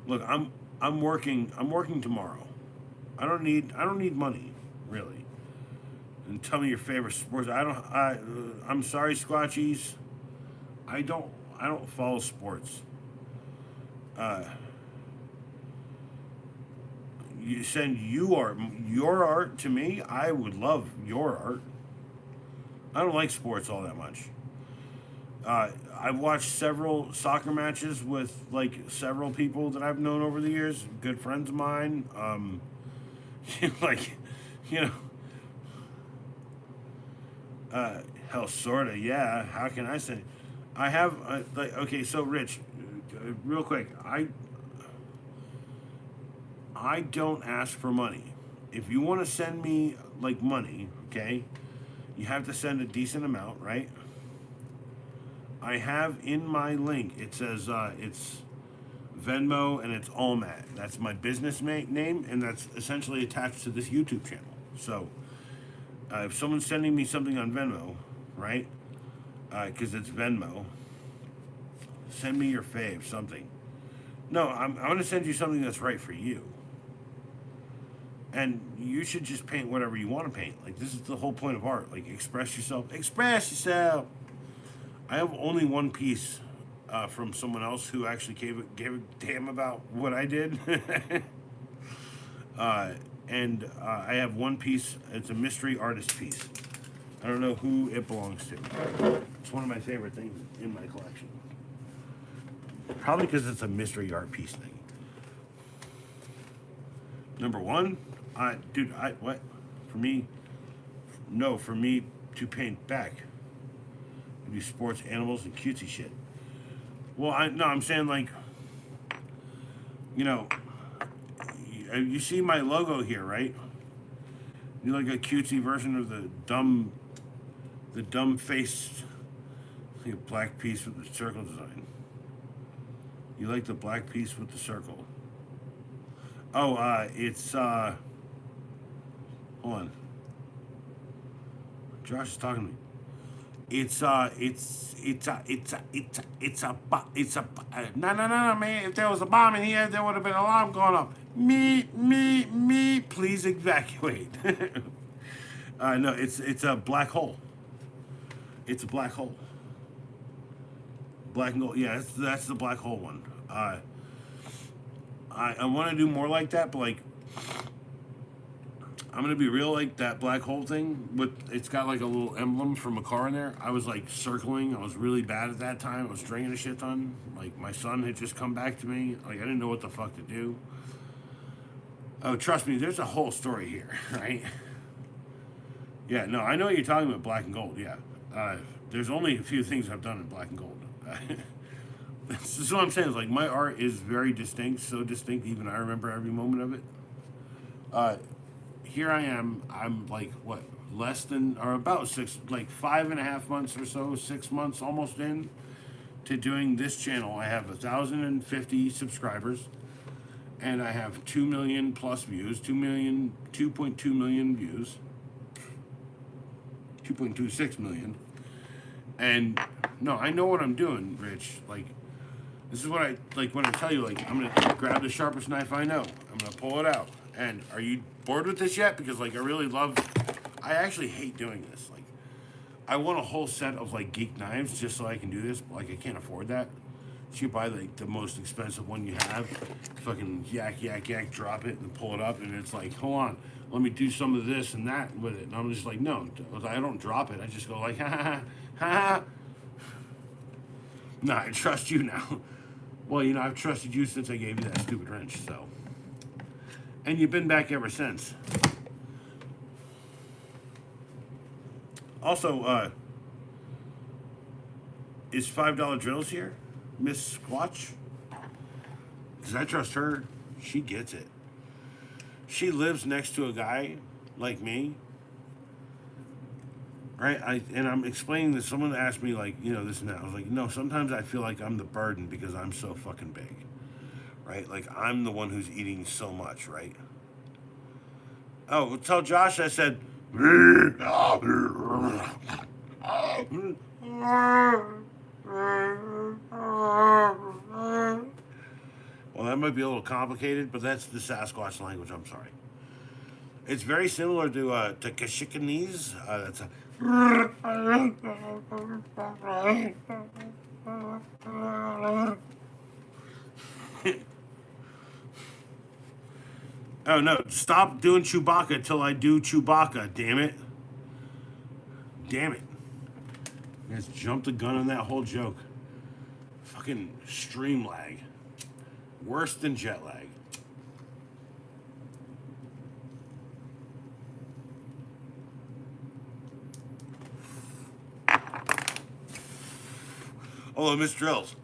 Look, I'm working tomorrow. I don't need money, really. And tell me your favorite sports. I'm sorry, Squatchies. I don't follow sports. Uh, you send your art to me. I would love your art. I don't like sports all that much. I've watched several soccer matches with like several people that I've known over the years, good friends of mine. Like, you know, hell, sorta, yeah. How can I say? I have like okay, so Rich, real quick, I don't ask for money. If you want to send me like money, okay, you have to send a decent amount, right? I have in my link, it says it's Venmo and it's Allmat. That's my business name, and that's essentially attached to this YouTube channel. So if someone's sending me something on Venmo, right, because it's Venmo, send me your fave, something. No, I'm going to send you something that's right for you. And you should just paint whatever you want to paint. Like, this is the whole point of art. Like, express yourself. Express yourself! I have only one piece from someone else who actually gave a damn about what I did. And I have one piece. It's a mystery artist piece. I don't know who it belongs to. It's one of my favorite things in my collection. Probably because it's a mystery art piece thing. Number one, what? For me, no, for me to paint back. do sports, animals, and cutesy shit. Well, I'm saying like, you know, you see my logo here, right? You like a cutesy version of the dumb faced black piece with the circle design. You like the black piece with the circle. Oh, it's hold on. Josh is talking to me. It's no, man. If there was a bomb in here, there would have been an alarm going off. Me, please evacuate. No, it's a black hole. It's a black hole. Black and gold. Yeah, that's the black hole one. I want to do more like that, but like I'm gonna be real, like that black hole thing, but it's got like a little emblem from a car in there. I was like circling. I was really bad at that time. I was drinking a shit ton. Like my son had just come back to me. Like I didn't know what the fuck to do. Oh, trust me, there's a whole story here, right? Yeah, no, I know what you're talking about, black and gold. Yeah, there's only a few things I've done in black and gold. This is what I'm saying. Is like my art is very distinct, so distinct even I remember every moment of it. Here I am. I'm like what, less than or about 5.5 months or so, 6 months almost in to doing this channel. I have 1,050 subscribers, and I have 2 million plus views, 2.2 million views, 2.26 million. And no, I know what I'm doing, Rich. Like, this is what I like when I tell you, like, I'm gonna grab the sharpest knife I know. I'm gonna pull it out. And are you bored with this yet? Because like I actually hate doing this. Like, I want a whole set of like geek knives just so I can do this, but like I can't afford that. So you buy like the most expensive one you have, fucking yak, drop it and pull it up, and it's like, hold on, let me do some of this and that with it. And I'm just like, no, I don't drop it. I just go like, ha ha ha. Nah, I trust you now. Well, you know, I've trusted you since I gave you that stupid wrench, so. And you've been back ever since. Also, is $5 Drills here? Miss Squatch? Because I trust her. She gets it. She lives next to a guy like me. Right? And I'm explaining this. Someone asked me, like, you know, this and that. I was like, no, sometimes I feel like I'm the burden because I'm so fucking big. Right? Like, I'm the one who's eating so much, right? Oh, tell Josh I said... Well, that might be a little complicated, but that's the Sasquatch language. I'm sorry. It's very similar to Kashikanese. That's a... Oh no, stop doing Chewbacca till I do Chewbacca, damn it. Damn it. You guys jumped the gun on that whole joke. Fucking stream lag. Worse than jet lag. Hello, Miss Drills.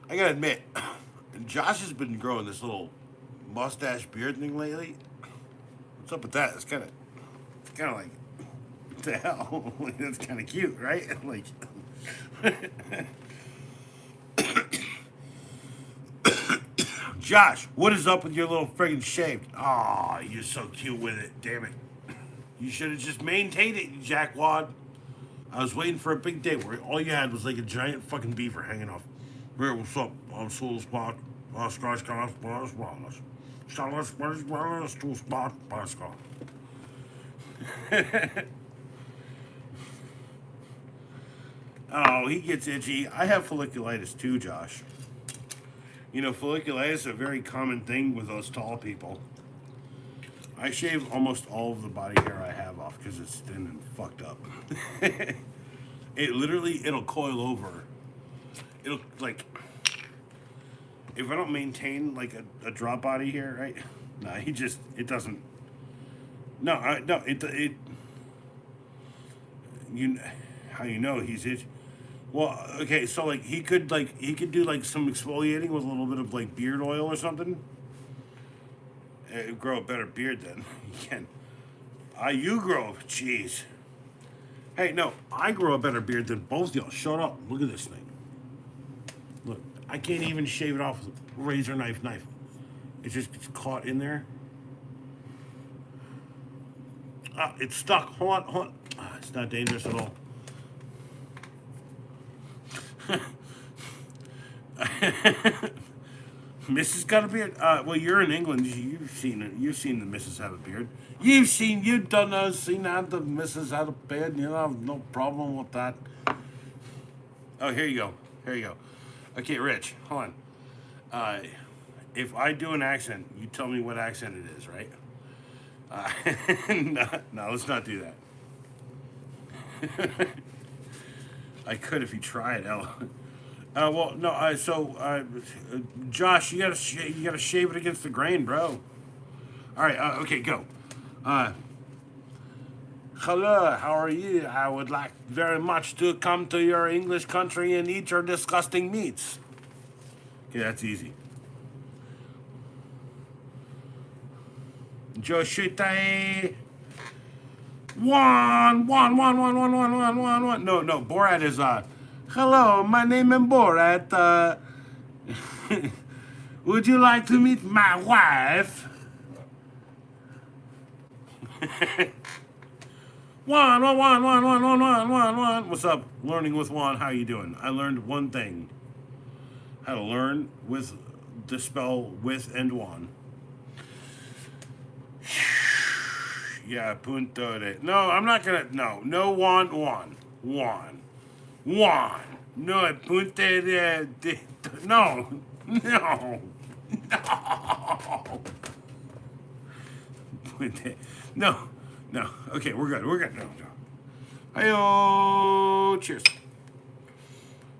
I gotta admit, Josh has been growing this little mustache beard thing lately. What's up with that? It's kind of like, what the hell? Like, that's kind of cute, right? Like, Josh, what is up with your little friggin' shaved? Aw, you're so cute with it. Damn it. You should have just maintained it, you jackwad. I was waiting for a big day where all you had was like a giant fucking beaver hanging off. Hey, what's up? I'm Soul Spot. Scratch Cars, Bars, Wallace. Charles, Bars, Wallace, Soul Spot, Basco. Oh, he gets itchy. I have folliculitis too, Josh. You know, folliculitis is a very common thing with those tall people. I shave almost all of the body hair I have off because it's thin and fucked up. It'll coil over. It'll, like, if I don't maintain, like, a drop body here, right? No, it doesn't. No, You, how you know he's itch? Well, okay, so like he could do like some exfoliating with a little bit of like beard oil or something. Grow a better beard then. You can. You grow. Jeez. Hey, no, I grow a better beard than both y'all. Shut up. Look at this thing. Look, I can't even shave it off with a razor knife. It's just it's caught in there. It's stuck. Hold on. It's not dangerous at all. Mrs. got a beard. Well, you're in England. You've seen it. You've seen the Mrs. have a beard. You've done seen that the Mrs. had a beard. You know, no problem with that. Oh, here you go. Here you go. Okay, Rich, hold on. If I do an accent, you tell me what accent it is, right? No, let's not do that. I could if you tried, Ella. Well, no. Josh, you gotta shave it against the grain, bro. All right. Okay, go. Hello, how are you? I would like very much to come to your English country and eat your disgusting meats. Okay, that's easy. Joshite. One. No, Borat is, hello, my name is Borat. Would you like to meet my wife? One. What's up? Learning with Juan. How you doing? I learned one thing. How to learn with the spell with and Juan. Yeah, punto de. No, I'm not gonna. No, Juan. No, punte de. No. Punte. No. Okay, we're good. No. Hey-oh. Cheers.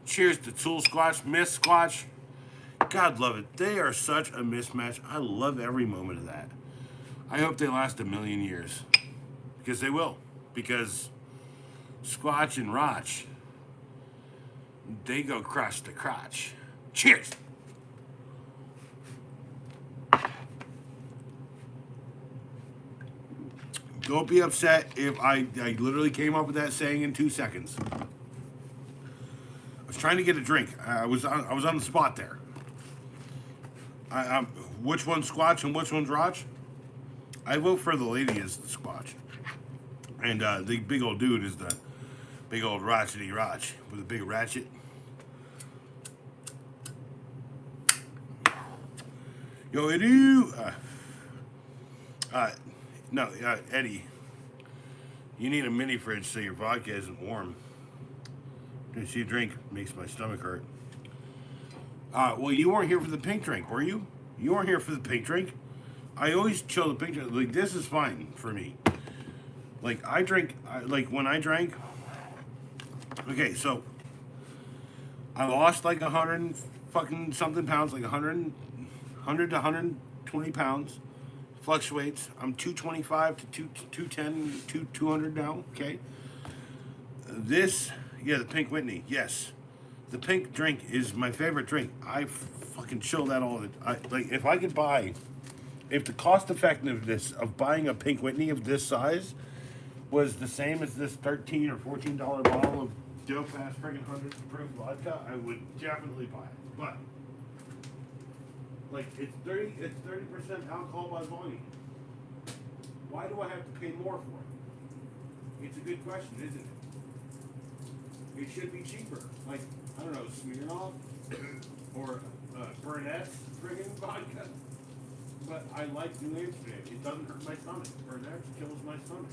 Cheers to Tool Squatch, Miss Squatch. God love it. They are such a mismatch. I love every moment of that. I hope they last a million years. Because they will. Because Squatch and Roch, they go crotch to crotch. Cheers! Don't be upset if I literally came up with that saying in 2 seconds. I was trying to get a drink. I was on the spot there. Which one's Squatch and which one's Roch? I vote for the lady as the Squatch. And the big old dude is the big old Rochety Roch with a big ratchet. Yo, Eddie. No, Eddie. You need a mini fridge so your vodka isn't warm. You see, a drink makes my stomach hurt. Well, you weren't here for the pink drink, were you? You weren't here for the pink drink. I always chill the pink drink. Like, this is fine for me. Like, when I drank. Okay, so I lost like 100 fucking something pounds, like 100 to 120 pounds. Fluctuates. I'm 225 to 210, 200 now. Okay. The Pink Whitney. Yes, the pink drink is my favorite drink. I fucking chill that all the. If the cost effectiveness of buying a Pink Whitney of this size was the same as this $13 or $14 bottle of dope ass friggin' 100 proof vodka, I would definitely buy it. But like it's 30% alcohol by volume. Why do I have to pay more for it? It's a good question, isn't it? It should be cheaper. Like, I don't know, Smirnoff or Burnett's friggin' vodka. But I like New Amsterdam. It doesn't hurt my stomach. Burnett's kills my stomach.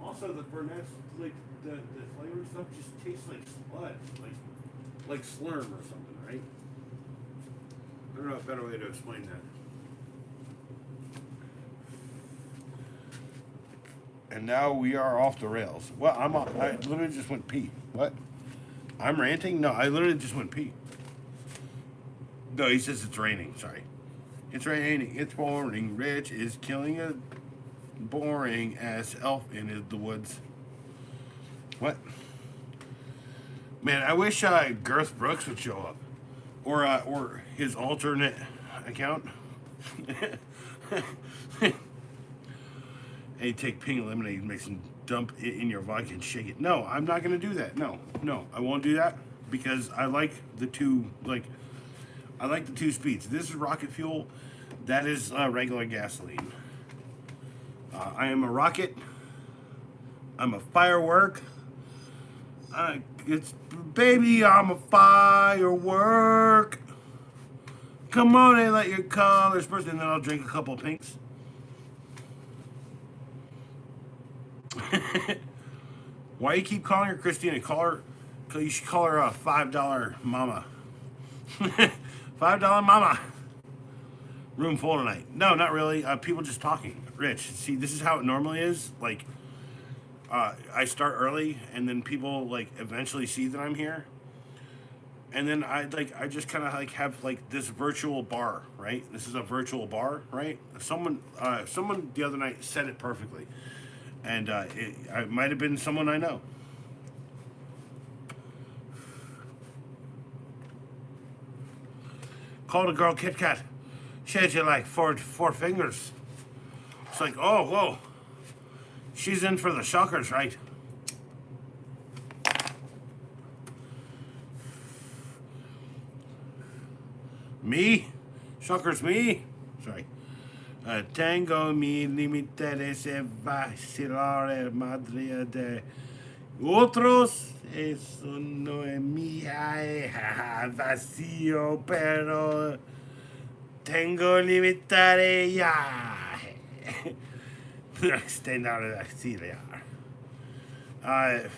Also, the Burnett's, like, the flavored stuff just tastes like sludge. Like Slurm or something, right? I don't know a better way to explain that. And now we are off the rails. Well, I literally just went pee. What? I'm ranting? No, I literally just went pee. No, he says it's raining. Sorry. It's raining. It's pouring. Rich is killing a boring ass elf in the woods. What? Man, I wish Garth Brooks would show up, or his alternate account. And you take pink lemonade and make some dump it in your vodka and shake it. No, I'm not gonna do that. No, I won't do that because I like the two. I like the two speeds. This is rocket fuel. That is regular gasoline. I am a rocket. I'm a firework. It's baby, I'm a firework. Come on and let your colors burst, and then I'll drink a couple of pinks. Why you keep calling her Christina? You should call her a $5 mama. $5 mama. Room full tonight. No, not really. People just talking. Rich, see, this is how it normally is. Like, I start early, and then people like eventually see that I'm here, and then I just kind of like have like this virtual bar, right? This is a virtual bar, right? Someone the other night said it perfectly, and it might have been someone I know. Called a girl Kit Kat. She had you like four fingers. It's like, oh, whoa. She's in for the shockers, right? Me? Shockers me? Sorry. Tengo mi límites e vacilare madre de otros. Eso no es mía. Vacío, pero tengo límites ya. Stand out of that seat, they are.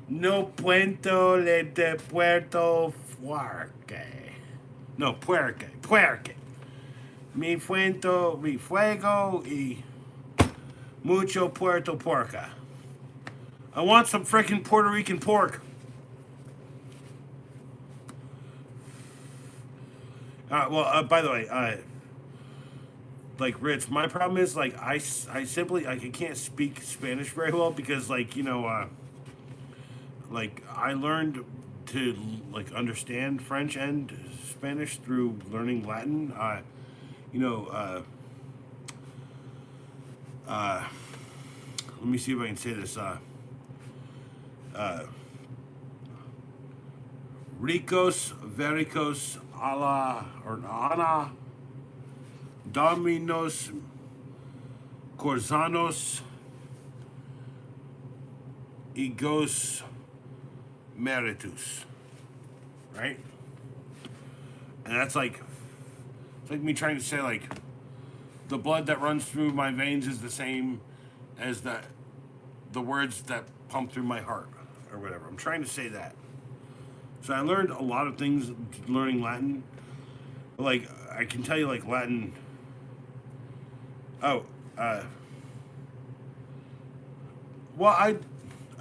No puento le de Puerto Fuerte. No, puerque. Mi fuego y mucho Puerto Porca. I want some freaking Puerto Rican pork. By the way, like Rich, my problem is like I simply like I can't speak Spanish very well because like like I learned to like understand French and Spanish through learning Latin. Let me see if I can say this. Ricos, vericos, ala or ana. Dominos, Corzanos, Egos, Meritus. Right? And that's like, it's like me trying to say, like, the blood that runs through my veins is the same as the words that pump through my heart, or whatever. I'm trying to say that. So I learned a lot of things learning Latin. Like, I can tell you, like, Latin.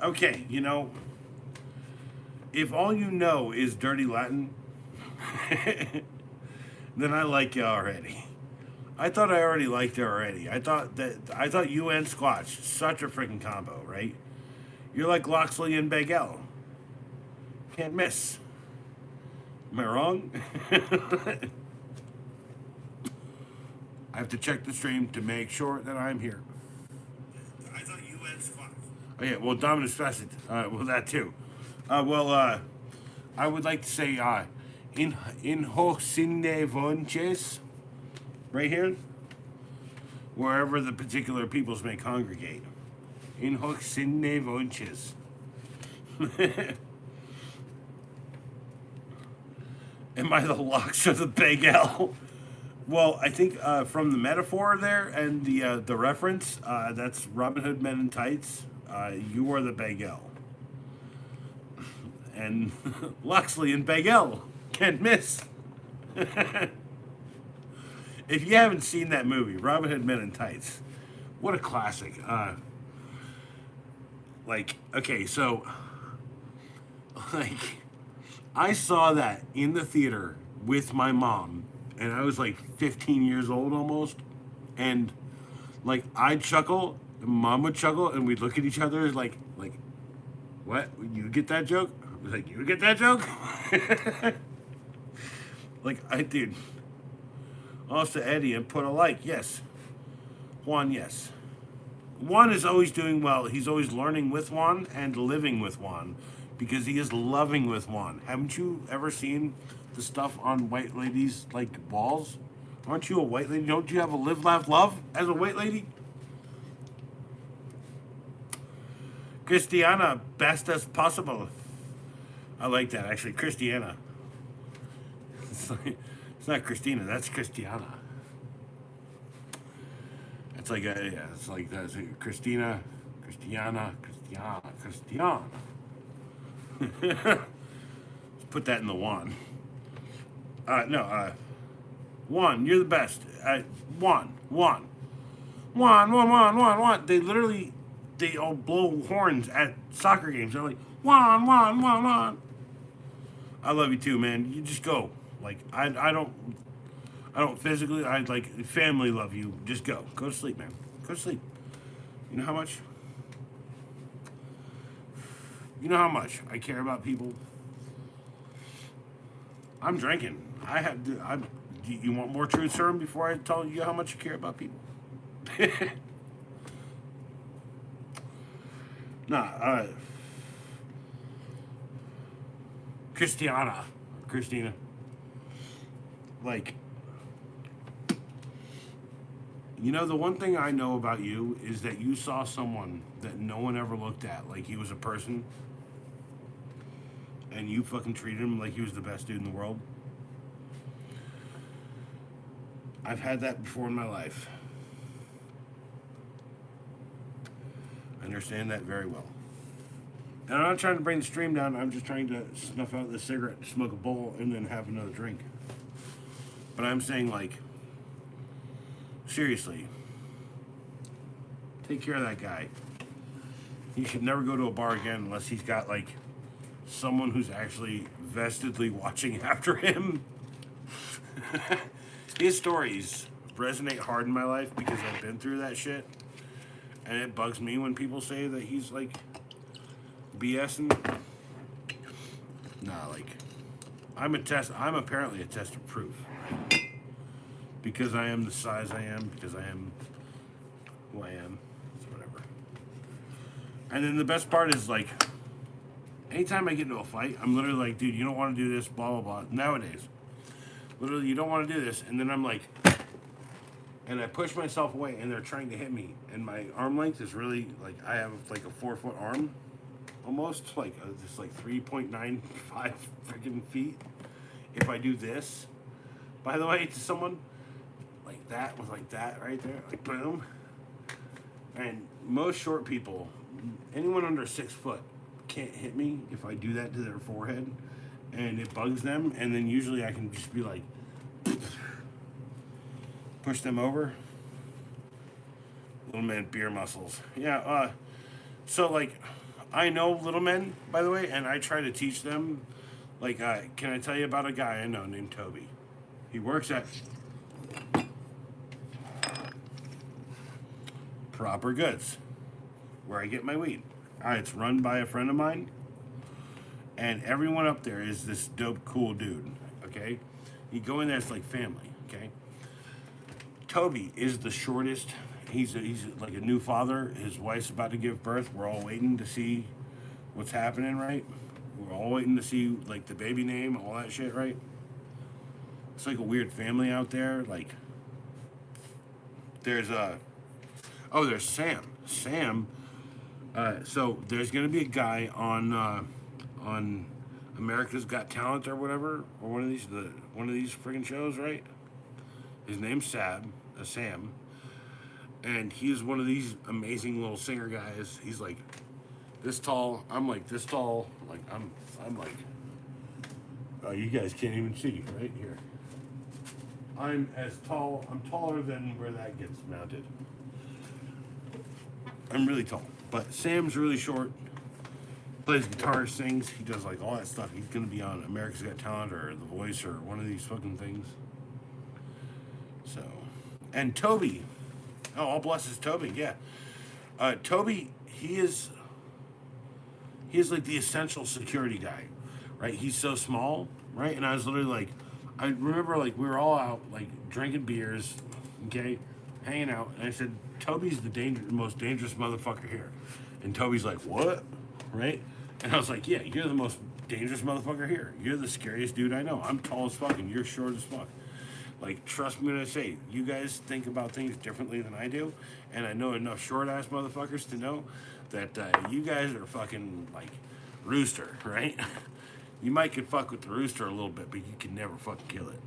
Okay, if all you know is dirty Latin, then I like you already. I thought I already liked you already. I thought you and Squatch, such a freaking combo, right? You're like Loxley and Bagel. Can't miss. Am I wrong? I have to check the stream to make sure that I'm here. I thought you and Squatch. Oh yeah, well Dominus Facet. Well that too. I would like to say in Hocine Vonches, right here, wherever the particular peoples may congregate. In Hocine Vonches. Am I the Lux or the Bagel? Well, I think from the metaphor there and the reference, that's Robin Hood Men in Tights. You are the Bagel. And Loxley and Bagel can't miss. If you haven't seen that movie, Robin Hood Men in Tights, what a classic. Okay, so, I saw that in the theater with my mom, and I was like 15 years old almost, and I'd chuckle, Mom would chuckle, and we'd look at each other like What? You get that joke? I was like, you get that joke? Like, I did. Also, Eddie, and put a like. Yes. Juan, yes. Juan is always doing well. He's always learning with Juan and living with Juan because he is loving with Juan. Haven't you ever seen the stuff on white ladies' like walls? Aren't you a white lady? Don't you have a live, laugh, love as a white lady? Christiana, best as possible. I like that actually. Christiana. It's not Christina. That's Christiana. It's like yeah. It's like that's Christina, Christiana, Christiana. Let's put that in the one. No. Juan, you're the best. Juan. They literally, they all blow horns at soccer games. They're like, Juan. I love you too, man. You just go. Like I don't physically. I like family love you. Just go. Go to sleep, man. Go to sleep. You know how much? You know how much I care about people. I'm drinking. I have. You want more truth serum before I tell you how much you care about people? Nah. Christina. Like, you know, the one thing I know about you is that you saw someone that no one ever looked at like he was a person, and you fucking treated him like he was the best dude in the world. I've had that before in my life. I understand that very well. And I'm not trying to bring the stream down. I'm just trying to snuff out the cigarette, smoke a bowl, and then have another drink. But I'm saying, like, seriously, take care of that guy. He should never go to a bar again unless he's got, like, someone who's actually vestedly watching after him. His stories resonate hard in my life because I've been through that shit. And it bugs me when people say that he's, like, BSing. Nah, like, I'm apparently a test of proof. Because I am the size I am, because I am who I am. It's whatever. And then the best part is, like, anytime I get into a fight, I'm literally like, dude, you don't want to do this, blah, blah, blah. Nowadays, literally, you don't want to do this. And then I'm like, and I push myself away, and they're trying to hit me. And my arm length is really, like, I have, like, a 4-foot arm, almost. Like, just, like, 3.95 freaking feet. If I do this, by the way, to someone, like that, with, like, that right there, like, boom. And most short people, anyone under 6 foot, can't hit me if I do that to their forehead. And it bugs them. And then usually I can just be like, push them over. Little man beer muscles. Yeah, so, like, I know little men, by the way, and I try to teach them. Like, can I tell you about a guy I know named Toby? He works at Proper Goods, where I get my weed. It's run by a friend of mine, and everyone up there is this dope, cool dude, okay? You go in there, it's like family, okay? Toby is the shortest. He's like a new father. His wife's about to give birth. We're all waiting to see what's happening, right? We're all waiting to see, like, the baby name, all that shit, right? It's like a weird family out there. Like, there's there's Sam. So there's gonna be a guy on America's Got Talent or whatever, or one of these freaking shows, right? His name's Sam, and he's one of these amazing little singer guys. He's like this tall. I'm like this tall. Like I'm like, oh, you guys can't even see right here. I'm taller than where that gets mounted. I'm really tall, but Sam's really short. Plays guitar, sings. He does, like, all that stuff. He's gonna be on America's Got Talent or The Voice or one of these fucking things. So, and Toby. Oh, all blesses Toby. Yeah, Toby. He He's like the essential security guy, right? He's so small, right? And I was literally like, I remember like we were all out like drinking beers, okay, hanging out, and I said, Toby's the most dangerous motherfucker here, and Toby's like, what, right? And I was like, yeah, you're the most dangerous motherfucker here. You're the scariest dude I know. I'm tall as fuck and you're short as fuck. Like, trust me when I say, you guys think about things differently than I do, and I know enough short ass motherfuckers to know that you guys are fucking like rooster, right? You might could fuck with the rooster a little bit, but you can never fucking kill it.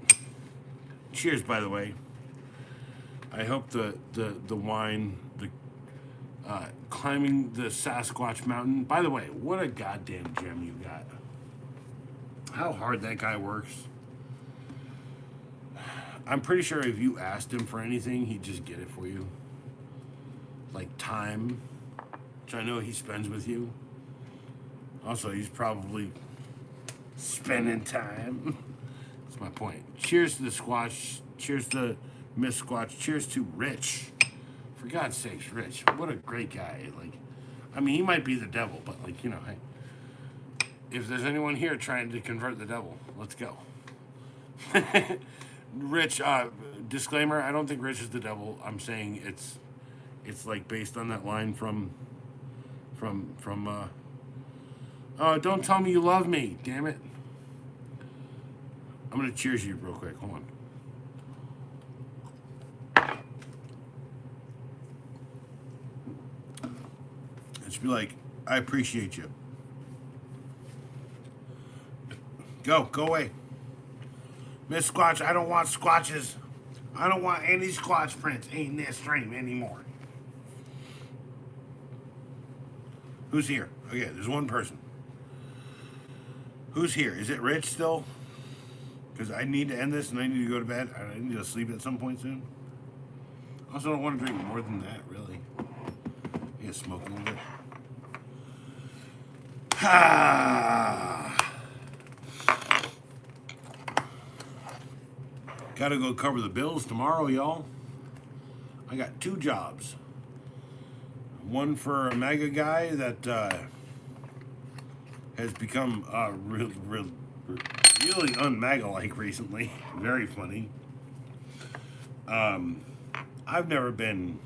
Cheers, by the way. I hope the wine, the climbing the Sasquatch Mountain. By the way, what a goddamn gem you got. How hard that guy works. I'm pretty sure if you asked him for anything, he'd just get it for you. Like time, which I know he spends with you. Also, he's probably spending time. That's my point. Cheers to the Squatch. Cheers to Miss Squatch. Cheers to Rich. For God's sakes, Rich. What a great guy. Like, I mean, he might be the devil, but like, you know, hey, if there's anyone here trying to convert the devil, let's go. Rich, disclaimer, I don't think Rich is the devil. I'm saying it's like based on that line from oh, don't tell me you love me, damn it. I'm gonna cheers you real quick, hold on. Just be like, I appreciate you. Go away. Miss Squatch, I don't want squatches. I don't want any Squatch prints in this stream anymore. Who's here? Okay, there's one person. Who's here? Is it Rich still? Because I need to end this and I need to go to bed. I need to sleep at some point soon. Also, don't want to drink more than that, really. I need to smoke a little bit. Gotta go cover the bills tomorrow, y'all. I got 2 jobs. One for a mega guy that has become really un-MAGA-like recently. Very funny. I've never been...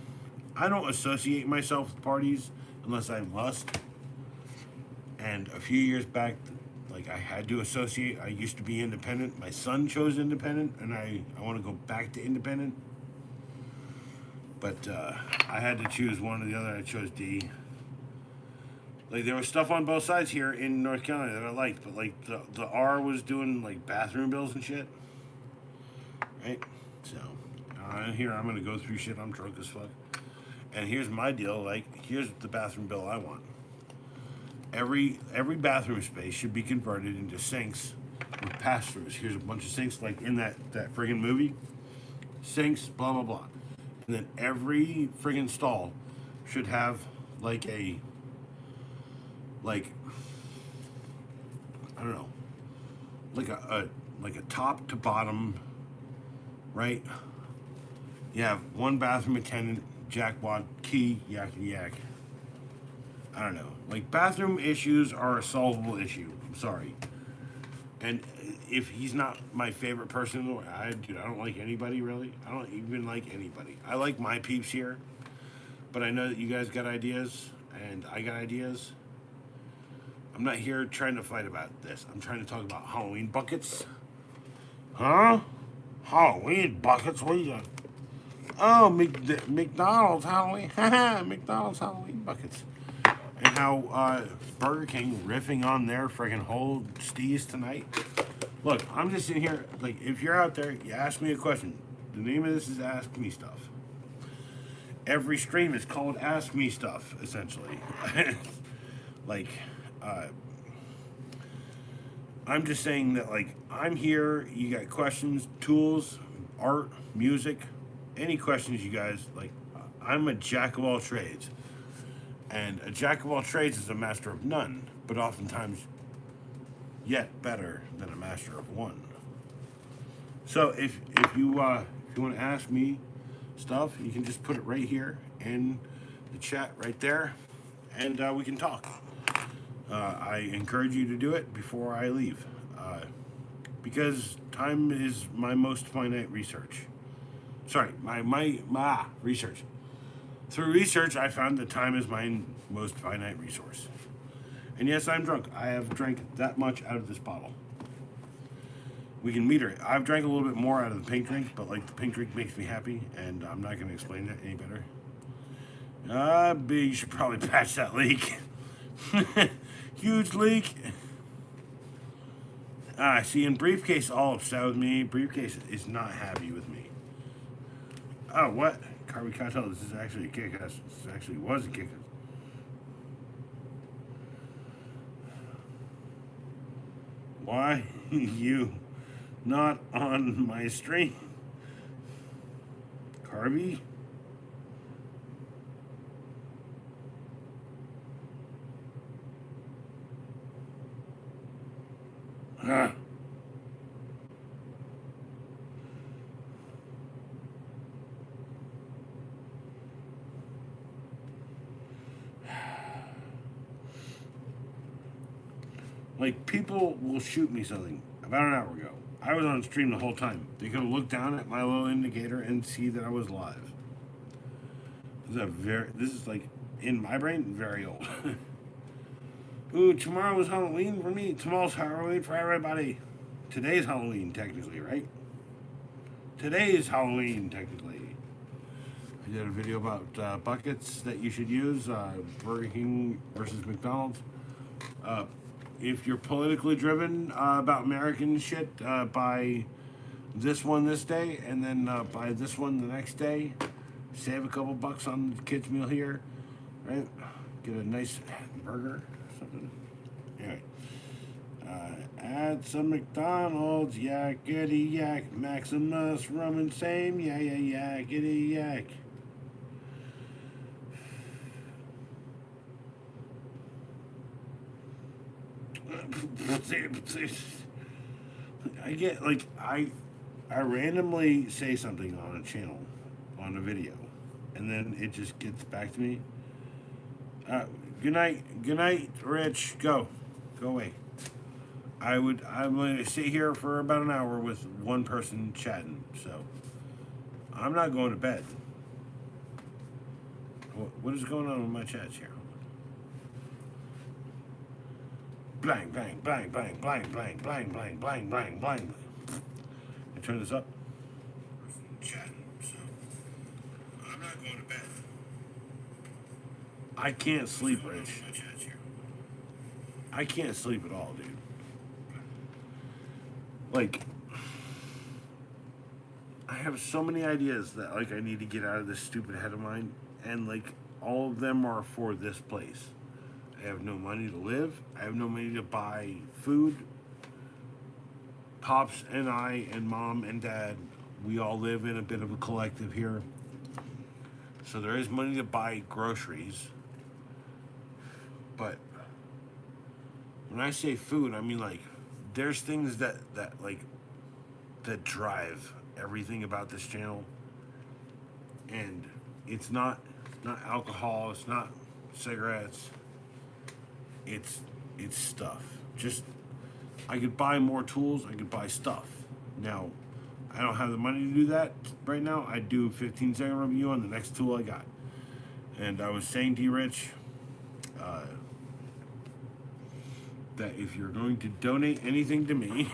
I don't associate myself with parties unless I must. And a few years back, like, I had to associate. I used to be independent. My son chose independent, and I want to go back to independent. But I had to choose one or the other. I chose D. Like, there was stuff on both sides here in North Carolina that I liked, but like the R was doing like bathroom bills and shit, right? So here I'm gonna go through shit. I'm drunk as fuck, and here's my deal. Like, here's the bathroom bill I want. Every bathroom space should be converted into sinks with pass-throughs. Here's a bunch of sinks, like in that friggin' movie. Sinks, blah blah blah, and then every friggin' stall should have like a I don't know, like a top to bottom, right? You have one bathroom attendant, jackpot, key, yakety yak. I don't know. Like, bathroom issues are a solvable issue. I'm sorry. And if he's not my favorite person, I don't like anybody really. I don't even like anybody. I like my peeps here, but I know that you guys got ideas and I got ideas. I'm not here trying to fight about this. I'm trying to talk about Halloween buckets. Huh? Halloween buckets? What are you doing? Oh, McDonald's Halloween. Haha, McDonald's Halloween buckets. And how Burger King riffing on their friggin' whole steez tonight. Look, I'm just sitting here, like, if you're out there, you ask me a question. The name of this is Ask Me Stuff. Every stream is called Ask Me Stuff, essentially. Like, I'm just saying that, like, I'm here, you got questions, tools, art, music, any questions you guys, like, I'm a jack of all trades. And a jack of all trades is a master of none, but oftentimes yet better than a master of one. So if you want to ask me stuff, you can just put it right here in the chat right there, and we can talk. I encourage you to do it before I leave, because time is my most finite research. Sorry, my research. Through research, I found that time is my most finite resource. And yes, I'm drunk. I have drank that much out of this bottle. We can meter it. I've drank a little bit more out of the pink drink, but like the pink drink makes me happy, and I'm not going to explain that any better. You should probably patch that leak. Huge leak. See, in Briefcase all upset with me. Briefcase is not happy with me. Oh, what? Carby can't tell. This is actually a kick-ass. This actually was a kick-ass. Why you not on my stream? Carby? Huh. Like, people will shoot me something about an hour ago. I was on stream the whole time. They could have looked down at my little indicator and see that I was live. This is like, in my brain, very old. Ooh, tomorrow was Halloween for me. Tomorrow's Halloween for everybody. Today's Halloween, technically, right? Today is Halloween, technically. I did a video about buckets that you should use, Burger King versus McDonald's. If you're politically driven about American shit, buy this one this day, and then buy this one the next day. Save a couple bucks on the kids' meal here, right? Get a nice burger or something. Anyway, add some McDonald's, yakety yak, Maximus, rum and same, yakety yak. I get like I randomly say something on a channel, on a video, and then it just gets back to me. Good night, Rich. Go away. I'm going to sit here for about an hour with one person chatting, so I'm not going to bed. What is going on with my chats here? Blang, bang, bang, bang, blang, blang, blang, blang, blang, blang, blang. I turn this up. Chatting, so I'm not going to bed. I can't sleep, Rich. I can't sleep at all, dude. Like, I have so many ideas that like I need to get out of this stupid head of mine, and like all of them are for this place. I have no money to live. I have no money to buy food. Pops and I and Mom and Dad, we all live in a bit of a collective here. So there is money to buy groceries. But when I say food, I mean like there's things that drive everything about this channel. And it's not alcohol, it's not cigarettes. It's stuff. Just I could buy more tools, I could buy stuff. Now, I don't have the money to do that right now. I'd do a 15-second review on the next tool I got. And I was saying to you, Rich, that if you're going to donate anything to me,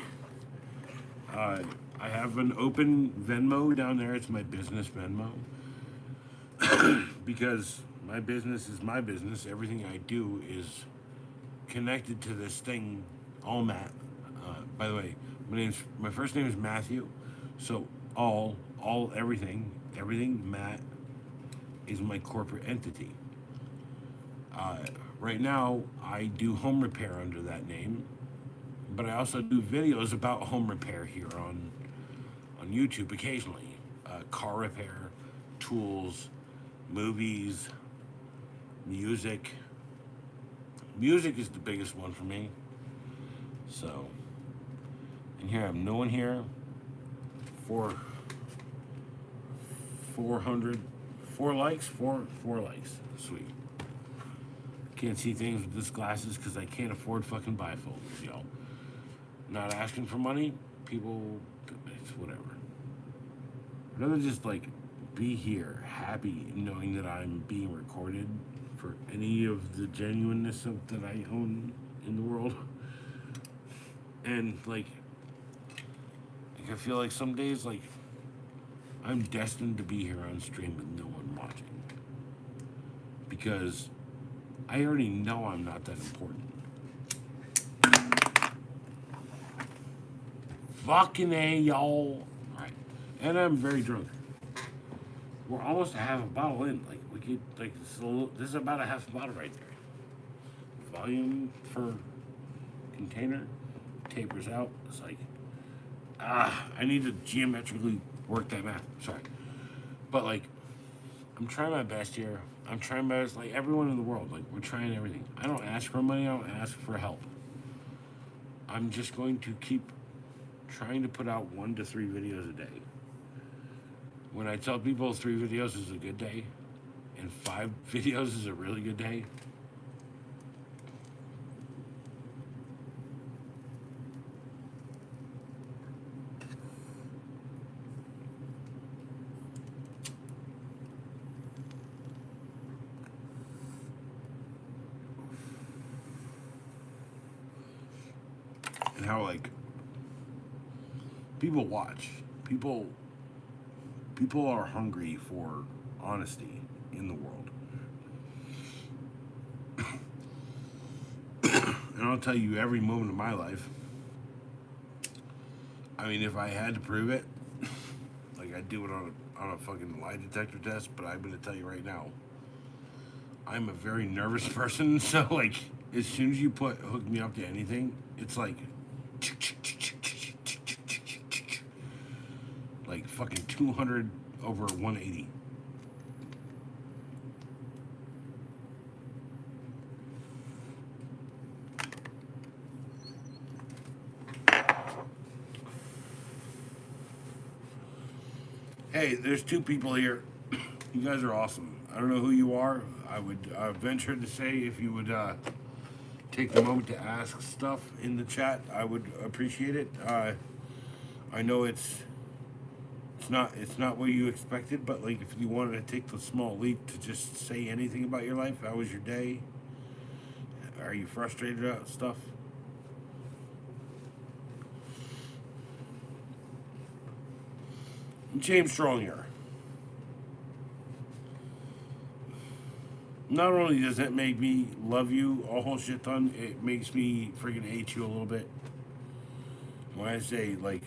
I have an open Venmo down there. It's my business Venmo. Because my business is my business. Everything I do is connected to this thing, all Matt. By the way, my first name is Matthew, so everything Matt is my corporate entity. Right now, I do home repair under that name, but I also do videos about home repair here on YouTube occasionally. Car repair, tools, movies, music. Music is the biggest one for me. So, and here I have no one here. 4 likes. Sweet. Can't see things with this glasses because I can't afford fucking bifocals, yo. Not asking for money, people, it's whatever. I'd rather just like be here, happy, knowing that I'm being recorded for any of the genuineness of that I own in the world. And like I feel like some days like I'm destined to be here on stream with no one watching. Because I already know I'm not that important. Fucking A, y'all. Alright. And I'm very drunk. We're almost a half a bottle in. Like, we could, like, this is about a half a bottle right there. Volume for container tapers out. It's like, I need to geometrically work that math. Sorry. But, like, I'm trying my best here. I'm trying my best, like everyone in the world. Like, we're trying everything. I don't ask for money. I don't ask for help. I'm just going to keep trying to put out 1 to 3 videos a day. When I tell people 3 videos is a good day, and 5 videos is a really good day, and how like people watch, people are hungry for honesty in the world. And I'll tell you, every moment of my life, I mean, if I had to prove it, like I'd do it on a fucking lie detector test, but I'm gonna tell you right now, I'm a very nervous person, so like as soon as you hook me up to anything, it's like fucking 200 over 180. Hey, there's 2 people here. You guys are awesome. I don't know who you are. I would venture to say if you would take the moment to ask stuff in the chat, I would appreciate it. I know it's not what you expected, but like if you wanted to take the small leap to just say anything about your life, how was your day? Are you frustrated about stuff? James Strong here. Not only does that make me love you a whole shit ton, it makes me freaking hate you a little bit. When I say like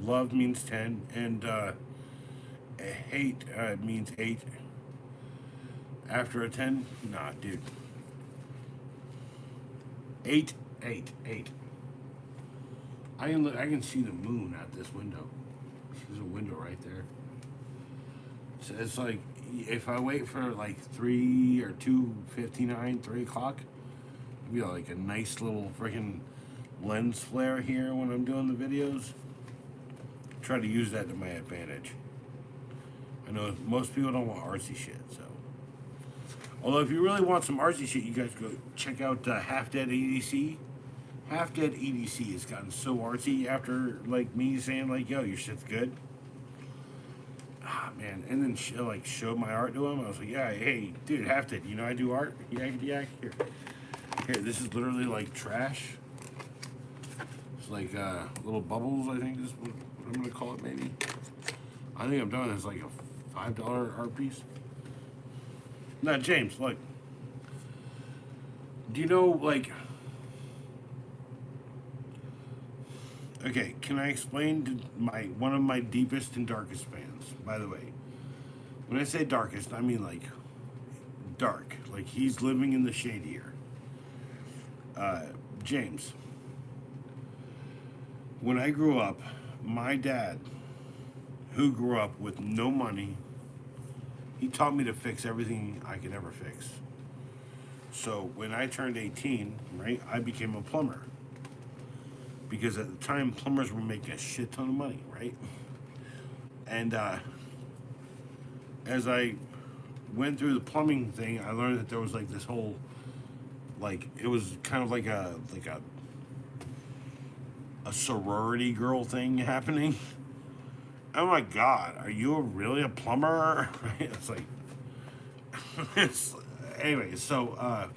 love means 10 and hate means 8. After a 10, nah, dude. 8. I can see the moon out this window. There's a window right there. So it's like if I wait for like 3 or 2:59, 3 o'clock, it'd be like a nice little freaking lens flare here when I'm doing the videos. Try to use that to my advantage. I know most people don't want artsy shit, so. Although if you really want some artsy shit, you guys go check out Half Dead EDC. Half Dead EDC has gotten so artsy after like me saying like, "Yo, your shit's good." Ah man, and then show my art to him. I was like, "Yeah, hey, dude, Half Dead, you know I do art. Yeah, here. This is literally like trash. It's like little bubbles. I think is what I'm gonna call it. Maybe. I think I'm done. It's like a $5 art piece. Now, James, look. Do you know like? Okay, can I explain to one of my deepest and darkest fans? By the way, when I say darkest, I mean like dark. Like he's living in the shadier. James. When I grew up, my dad, who grew up with no money, he taught me to fix everything I could ever fix. So when I turned 18, right, I became a plumber. Because at the time, plumbers were making a shit ton of money, right? And as I went through the plumbing thing, I learned that there was like this whole like it was kind of like a sorority girl thing happening. Oh my God, are you really a plumber? It's like, it's, anyway. So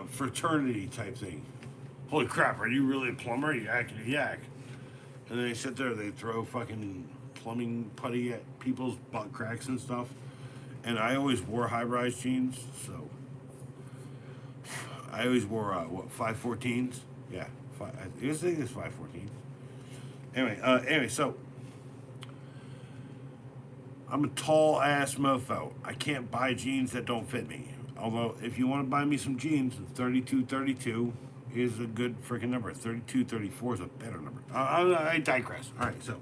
fraternity type thing. Holy crap, are you really a plumber? You yakety yak. And then they sit there, they throw fucking plumbing putty at people's butt cracks and stuff. And I always wore high-rise jeans, so I always wore 514s. Yeah, I think it's 514. Anyway, so I'm a tall ass mofo. I can't buy jeans that don't fit me. Although, if you want to buy me some jeans, 32 is a good freaking number. 32 34 is a better number. I digress. All right, so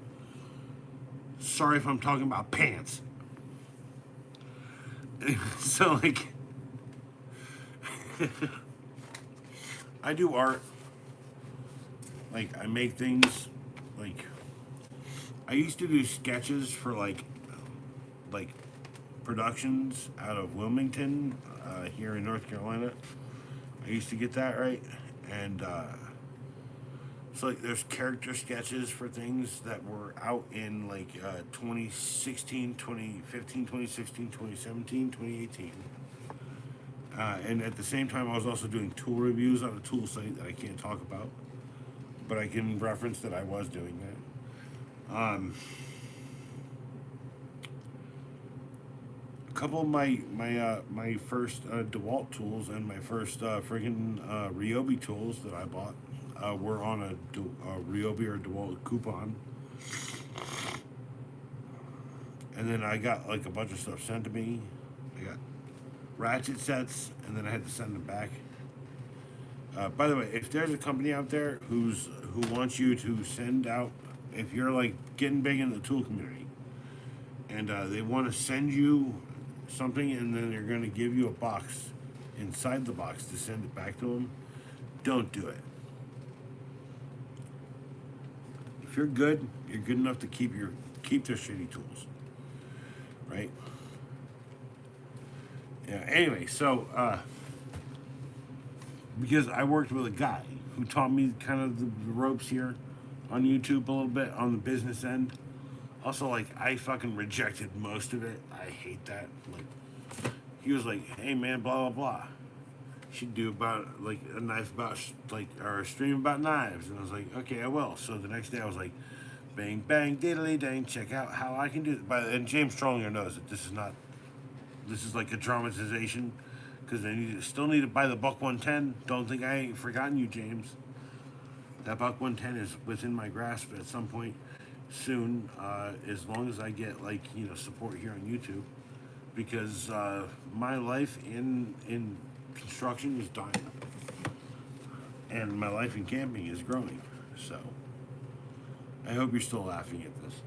sorry if I'm talking about pants. So like, I do art. Like I make things. Like I used to do sketches for like productions out of Wilmington, here in North Carolina. I used to get that right, and so like there's character sketches for things that were out in like 2016, 2015, 2016, 2017, 2018. And at the same time, I was also doing tool reviews on a tool site that I can't talk about, but I can reference that I was doing that. A couple of my first DeWalt tools and my first friggin' Ryobi tools that I bought were on a Ryobi or DeWalt coupon. And then I got like a bunch of stuff sent to me. I got ratchet sets, and then I had to send them back. By the way, if there's a company out there who wants you to send out, if you're like getting big in the tool community, and they want to send you something, and then they're going to give you a box inside the box to send it back to them, don't do it. If you're good enough to keep their shitty tools, right? Yeah. Anyway, so because I worked with a guy who taught me kind of the ropes here on YouTube a little bit on the business end. Also, like, I fucking rejected most of it. I hate that. Like, he was like, "Hey man, blah blah blah. You should do about like a knife about like or a stream about knives." And I was like, "Okay, I will." So the next day I was like, "Bang bang diddly dang, check out how I can do it." And James Trollinger knows that this is like a dramatization, because they still need to buy the Buck 110. Don't think I ain't forgotten you, James. That Buck 110 is within my grasp at some point soon, as long as I get like support here on YouTube, because my life in construction is dying, and my life in camping is growing. So I hope you're still laughing at this.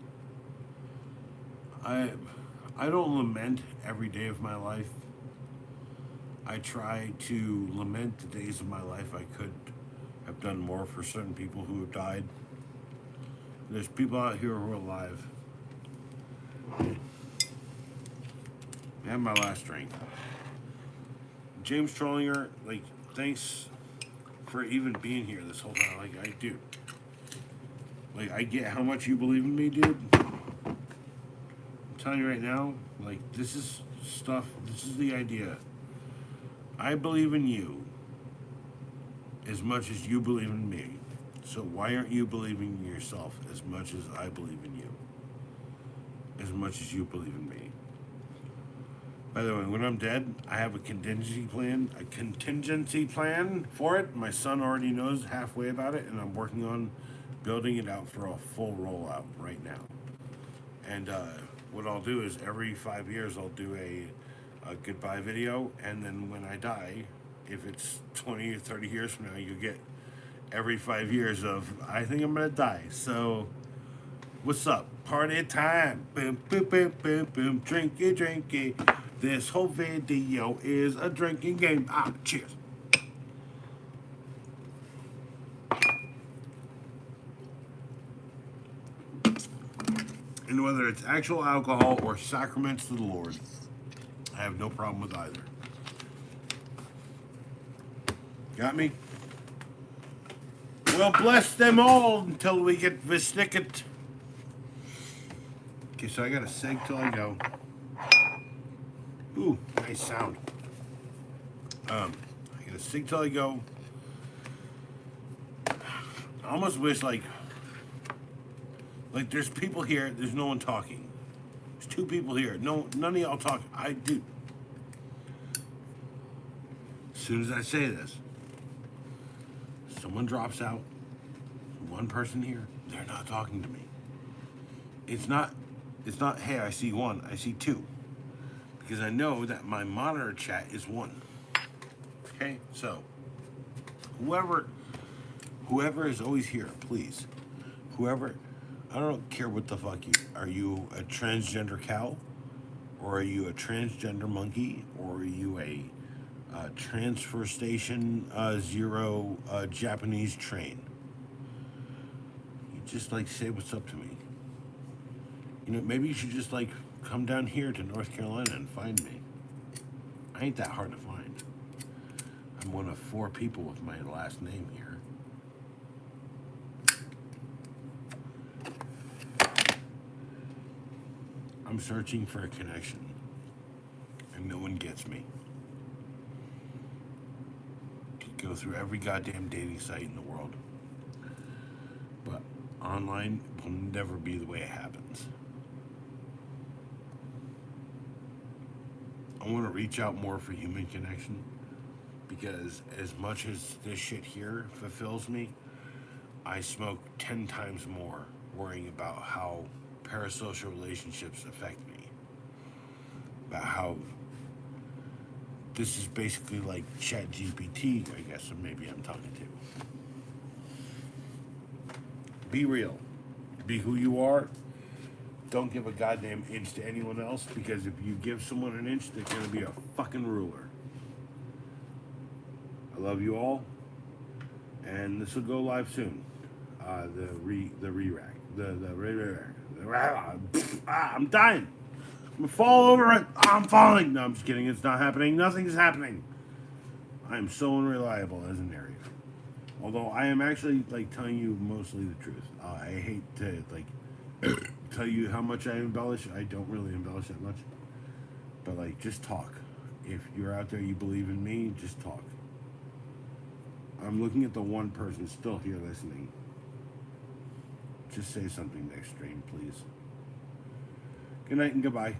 I don't lament every day of my life. I try to lament the days of my life I could have done more for certain people who have died. There's people out here who are alive. I have my last drink. James Trollinger, like, thanks for even being here this whole time. Like, I do. Like, I get how much you believe in me, dude. I'm telling you right now, like, this is the idea. I believe in you as much as you believe in me. So why aren't you believing in yourself as much as I believe in you? As much as you believe in me. By the way, when I'm dead, I have a contingency plan for it. My son already knows halfway about it, and I'm working on building it out for a full rollout right now. And what I'll do is every 5 years I'll do a goodbye video, and then when I die, if it's 20 or 30 years from now, you get every 5 years of I think I'm gonna die. So what's up? Party time. Boom, boom, boom, boom, boom. Drinky, drinky. This whole video is a drinking game. Cheers. And whether it's actual alcohol or sacraments to the Lord, I have no problem with either. Got me? Well, bless them all until we get Visticket. Okay, so I got to seg till I go. Ooh, nice sound. I got to sing till I go. I almost wish like there's people here. There's no one talking. There's two people here. No, none of y'all talk. I do. As soon as I say this, someone drops out. One person here. They're not talking to me. It's not. Hey, I see one. I see two. Because I know that my monitor chat is one. Okay, so whoever is always here, please. Whoever, I don't care what the fuck you are. You a transgender cow, or are you a transgender monkey, or are you a transfer station zero Japanese train? You just like say what's up to me. You know, maybe you should just like come down here to North Carolina and find me. I ain't that hard to find. I'm one of 4 people with my last name here. I'm searching for a connection, and no one gets me. Go through every goddamn dating site in the world, but online will never be the way it happens. I want to reach out more for human connection, because as much as this shit here fulfills me, I smoke 10 times more worrying about how parasocial relationships affect me. About how this is basically like ChatGPT, I guess, or maybe I'm talking to. Be real. Be who you are. Don't give a goddamn inch to anyone else, because if you give someone an inch, they're going to be a fucking ruler. I love you all, and this will go live soon. I'm dying. I'm gonna fall over it. I'm falling. No, I'm just kidding. It's not happening. Nothing's happening. I am so unreliable as a narrator. Although I am actually like telling you mostly the truth. I hate to like tell you how much I embellish. I don't really embellish that much. But like, just talk. If you're out there, you believe in me, just talk. I'm looking at the one person still here listening. Just say something next stream, please. Good night and goodbye.